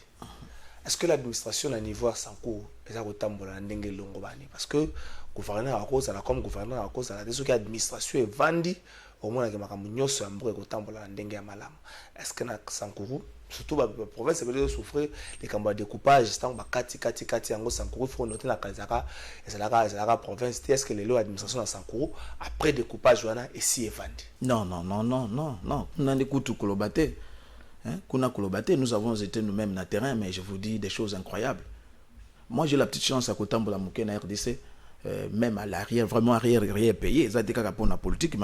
Est-ce que l'administration à niveau Sanko est à Rotambola ndenge longobani parce que gouverneur à cause à la comme gouverneur à cause à la des que administration est vendue au moins que makambo nyoso ambre Rotambola ndenge ya malamu. Est-ce que na Sankuru surtout la province peut souffrir les combats de découpage tant ba kati yango Sankuru faut noter la Kazaka et c'est la province est-ce que les lois d'administration à Sankuru après découpage wana et si est vendu non on a des coups kolobate hein kuna kolobate nous avons été nous-mêmes na terrain mais je vous dis des choses incroyables. Moi j'ai la petite chance à Kotambola Muke na RDC même à l'arrière vraiment arrière payé ça dit pour la politique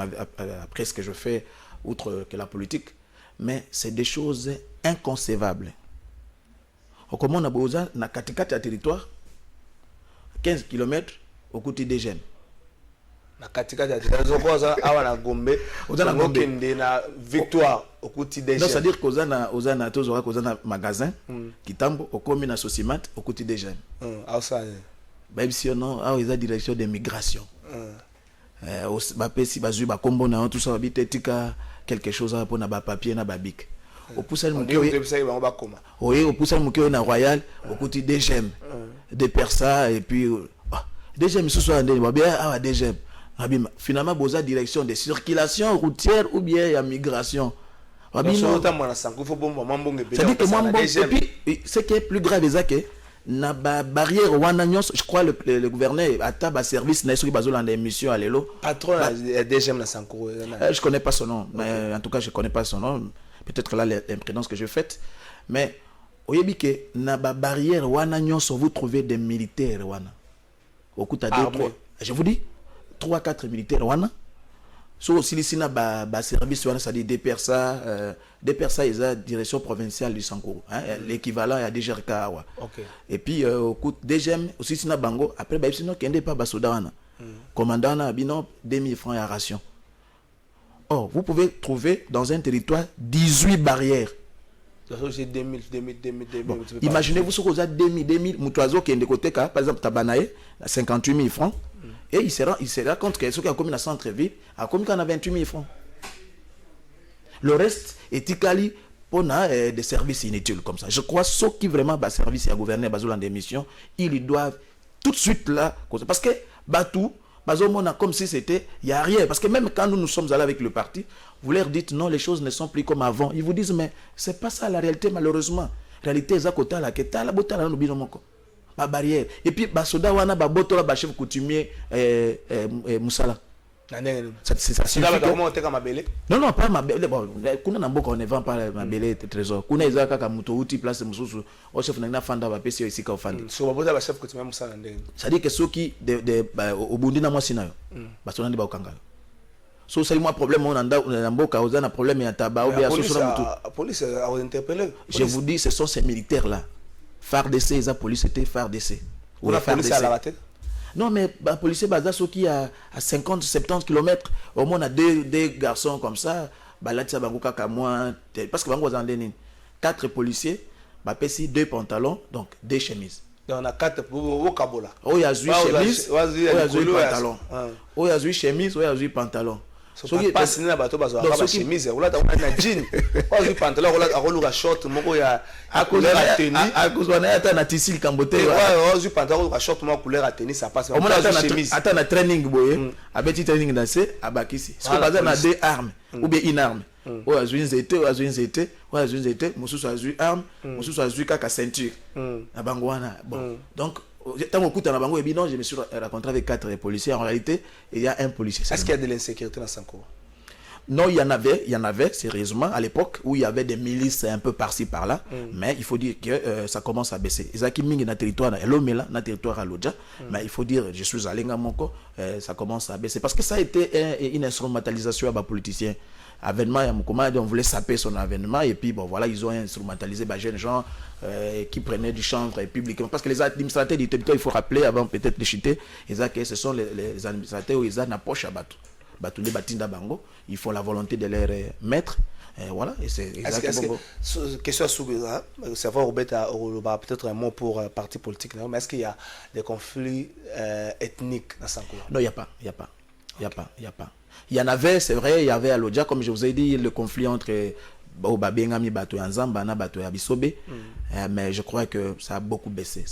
après ce que je fais outre que la politique. Mais c'est des choses inconcevables. Comment on a besoin na katikati ya territoire 15 km au côté des jeunes. Na katikati ya territoire awa na Gombe, na Gombe na Victoire au côté des jeunes. Non, c'est-à-dire qu'ozana tozora kozana magasin Kitambo au komi na Sosimat au côté des jeunes. Ah ça. Même si non, ah ils a direction de migration. Ba pesi ba zuba kombo na tout ça habite tika quelque chose pour na ba papier na ba bic. Au poussal muke au poussal muke na royal au côté des gemmes des persa et puis des gemmes sous soit ndé ba bien ah des gemmes finalement boza direction de circulation routière ou bien ya migration. C'est-à-dire que moi et puis ce qui est plus grave c'est que na ba barrière wana nyos je crois le gouverneur ata ba service na soki bazola na émission à lelo patron DGM na Sankuru je connais pas son nom mais en tout cas je connais pas son nom peut-être là l'imprédence que je fais mais oyebi ke na ba barrière wana nyos vous trouvez des militaires wana okuta 2-3 je vous dis 3-4 militaires wana so aussi ici na ba service wana ça dit des persa ils a direction provinciale du Sankuru hein l'équivalent à DGRK wa OK et puis au coup DGM aussi ici na bango après ba sino kende pas basoda wana commandant na bino 2000 francs à ration. Or vous pouvez trouver dans un territoire 18 barrières. J'ai 2000 bon, imaginez-vous ce que 2000 mutuazo kende côté ka par exemple tabanae 58 000 francs et il sera compte que ce qui a commis dans centre-ville a commis qu'on a 28 000 francs. Le reste est écali pour des services inutiles comme ça. Je crois que ceux qui vraiment bas service à gouverner bazolan des missions, ils doivent tout de suite là parce que Batou bazomona comme si c'était il y a rien parce que même quand nous sommes allés avec le parti, vous leur dites non les choses ne sont plus comme avant. Ils vous disent mais c'est pas ça la réalité malheureusement. La réalité est à côté là que ta la botala no binomoko. Ba barrière et puis ba soda wana ba botola ba chef coutumier Moussala. C'est ça. Non, pas ma belle. Bon, kuna na mboka on ne vend pas ma belle trésor. Kuna ezaka ka muto uti place mususu. O chef na fanda ba pesi ici ka ofanda. So ba botola ba chef coutumier Moussala ndenge. Ça dit que ceux qui de obundi na mwasi nayo. Ba sona ndi ba okanga. So c'est moi problème on a mboka on a problème ya tabac ou bien la police a interpellé. Je vous dis ce sont ces militaires là. FARDC et la police c'était FARDC. Ou la police à la raté. Non mais les policiers baza ceux qui à 50 70 km au moins on a deux garçons comme ça balati bango kaka moi parce que bango zandeni 4 policiers ba pesi 2 pantalons donc 2 chemises. On a 4 au Kabola. Oh, il y a 8 chemises, il y a 8 pantalons. Oh, il y a 8 chemises, il y a 8 pantalons. So pas signé bateau bazo ba chemise, on a na jean. Oh, 8 pantalons, on a rolo short, moko ya couleur à tennis. À cause on a na tissu cambote. Ouais, oh, 8 pantalons ka short mo couleur à tennis, ça passe. On a chemise. Attends na training boye, abeti training danser, abakisi. Ce que baza na 2 armes ou bien une arme. Ou a joué mususu a joué arme, mususu a joué kaka ceinture. Na bangwana. Bon. Donc tant au coup dans la bango et bien non, je me suis rencontré avec 4 policiers en réalité, il y a un policier. Est-ce qu'il y a de l'insécurité dans Sankuru? Non, il y en avait sérieusement à l'époque où il y avait des milices un peu par-ci par-là, mais il faut dire que ça commence à baisser. Isaki Mingi na territoire na Elomela, na territoire à Lodja, mais il faut dire je suis allé Ngamoko, ça commence à baisser parce que ça a été une instrumentalisation à bas politiciens. Avènement on voulait saper son avènement et puis bon voilà ils ont instrumentalisé les jeunes gens qui prenaient du chanvre publiquement parce que les administrateurs du territoire il faut rappeler avant peut-être de chuter que ce sont les administrateurs où ils ont une poche à battre les batinda bango ils font la volonté de leur maître voilà et c'est exactement question à Soubira savoir peut-être un mot pour parti politique mais est-ce qu'il y a des conflits ethniques dans Sankuru? Non, il y a pas. Il y en avait, c'est vrai, il y avait à Lodja, comme je vous ai dit, le conflit entre Babengami Bato et Nzamba, Bato et Abisobe. Mais je crois que ça a beaucoup baissé.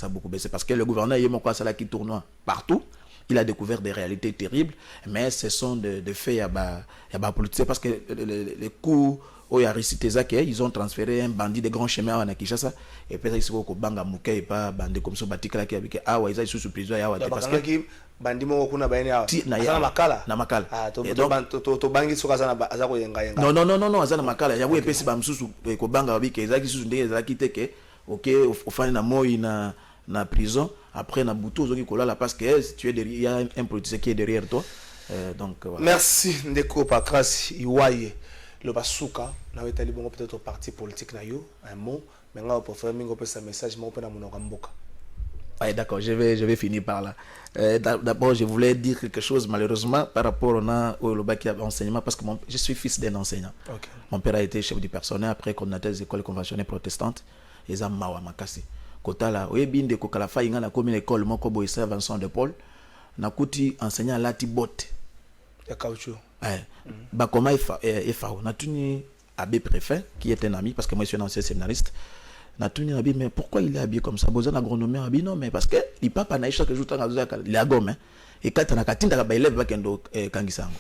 Parce que le gouverneur Yemoko Asala qui tourne partout, il a découvert des réalités terribles. Mais ce sont des faits, il y a politique. Parce que les coups, ils ont transféré un bandit de grand chemin à Kinshasa. Et puis, ils sont au Banga Mouké et pas bandit comme ça, Batikala qui avec Awa, ils sont sous prison. Parce que bandi moko kuna bayeni awa na makala to bangi soka sana azako yenga non azana makala yango epesi ba msusu ko banga babike ezaki susu ndenge ezaki teke OK ofani na moi na prison après na buto ozoki kolala parce que tu es derrière il y a un politicien qui est derrière toi donc voilà. Merci ndeko Patras Iwaye le basuka na wetali bongo peut-être au parti politique na yo un mot mais nga pour faire mingo pesa message mo pena monoko mboka. Ouais, d'accord, je vais finir par là. D'abord, je voulais dire quelque chose, malheureusement, par rapport au Loba enseignement, parce que je suis fils d'un enseignant. Okay. Mon père a été chef du personnel, après coordinateur des écoles conventionnelles protestantes, et ça m'a makasi. Kota la, oui, bien de Kokalafa, il y a une école, mon kobo, il sert Vincent de Paul, nakuti enseignant lati botte. Ya caoutchouc. Ouais. Bakoma et Fao, natuni abbé préfet, qui est un ami, parce que moi je suis un ancien séminariste. Mais pourquoi il est habillé comme ça? Besoin d'agronomie habillé non mais parce que il papa na chaque jour il est à gomme et quand on a katinda ba élève ba kendo kangisango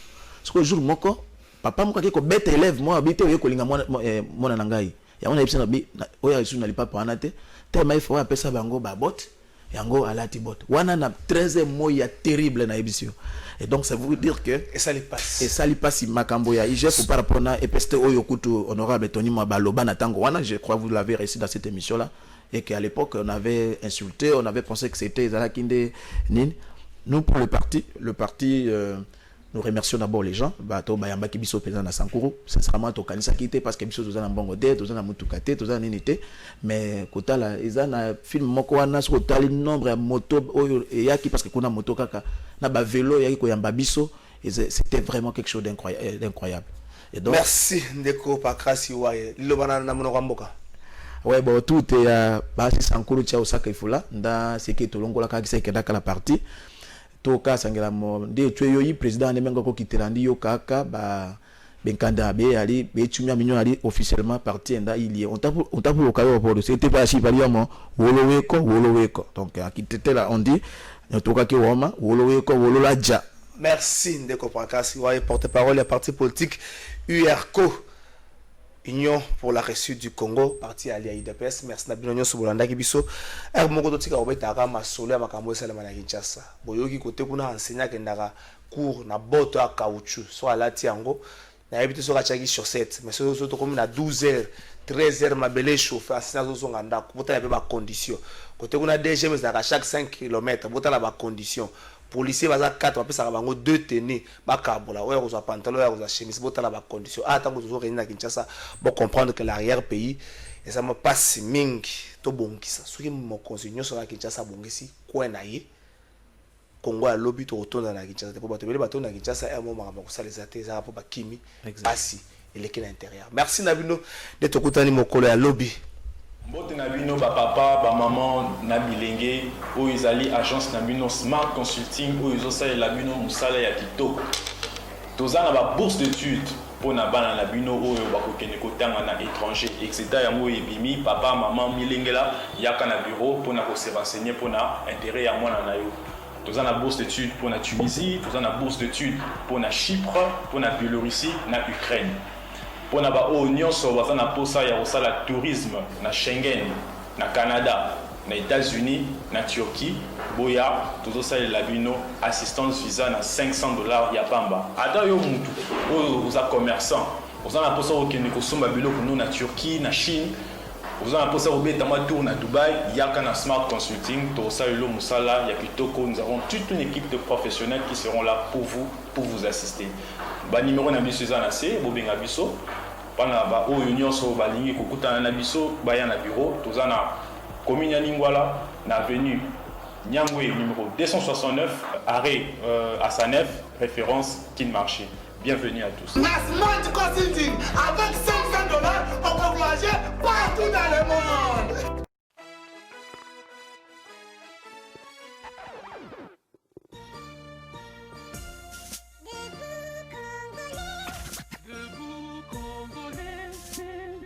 ce que jour moko papa moko ko bête élève moi habité yo ko linga mona nangai ya on a ebisa na bi oya isu na lipa pana te tema ifo apesa ça bango ba bot yango alati bot wana na 13e mois terrible na ebisio et donc ça veut dire que et ça lui passe makambo ya IGF par rapport na EPST oyo kutu honorable Tony Mabaloba na tango wana je crois vous l'avez réussi dans cette émission là et qu'à l'époque on avait insulté on avait pensé que c'était Zala Kinde Nin nous pour le parti nous remercions d'abord les gens bato bayamba ki biso président na Sankuru sincèrement to kanisa kité parce que biso toza na mbongo te toza na mutukate toza na nini mais kotala eza na film moko wana so tali nombre ya moto oyo yaki parce que kuna moto kaka na ba vélo yaki ko yamba biso c'était vraiment quelque chose d'incroyable et donc merci ndeko Pakrasi Waye lobana na monoko mboka. Ouais bon tout est basi Sankuru cha Osaka ifula nda seki tolongola ka kisa kenda kala parti toka sangela mo de tuyo yi président nemengo ko kiterandi yo kaka ba benkanda be ali be tumia minyo ali officiellement parti enda il est on tape le caillou pour c'était pas si valiamo woloweko donc akitete là on dit toka ki woma woloweko wololaja. Merci ndeko Pakrasi Waye porte-parole du parti politique URCO Union pour la Réussite du Congo, parti allié à IDPS. Merci na binonyo sobolanda ki biso. Moko to tika obeta ka masolo ya makambo esala na Kinshasa. Boyoki kote kuna enseignant kendaka cours na boto ya caoutchouc. So alati yango na yebite so ka chaki chaussette. Mais so to comme na 12h, 13h mabele chauffeur enseignant so nganda bota ya ba condition. Kote kuna DG mais na chaque 5 km bota la ba condition. policier baza 4 bapesaka bango 2 tenues bakabola oyo kozwa pantalon oyo kozwa chemise botala bacondition ntango tozoreuni na Kinshasa comprendre que l'arrière pays eza mapasi mingi tobongisa soki mokonzi nyonso na Kinshasa abongisi kwe na ye Congo ya lobi tokotonda na Kinshasa te po bato ebele batonda na Kinshasa ya mo makambo kosalisa te ezaka po bakimi pasi eleki na intérieur. Merci na bino de tokutani mokolo ya lobi. Mbote na bino ba papa ba maman na bilenge oyo ezali agence na bino Smart Consulting oyo ezosalela bino mosala ya kitoko. Toza na ba bourse d'études pona bana na bino oyo bakokende kotanga na étranger etc. yango ebimi papa maman milengela yaka na bureau pona ko se renseigner pona intérêt ya mwana na yo. Toza na bourse d'études pona Tunisie, toza na bourse d'études pona Chypre, pona Biélorussie na Ukraine. Pona ba o nyonso baza na posa ya kosala tourisme na Schengen, na Canada, na États-Unis, na Turquie, boya tozosalela bino assistance visa na $500 ya pamba. Ata yo mutu oyo oza commerçant, oza na posa okende kosomba biloko no na Turquie, na Chine, oza na posa kobeta mwa tour na Dubaï, yaka na Smart Consulting, tozosalela mosala ya kitoko. Nous avons toute une équipe de professionnels qui seront là pour vous assister. Ba numéro na biso eza na se bobenga biso pana ba oyo nyonso balingi kokutana na biso baya na bureau toza na commune ya Lingwala na avenue Nyangwe numéro 269 arrêt à Sanef référence Kin Marché. Bienvenue à tous. Na Smart Consulting avec $500 on peut voyager partout dans le monde.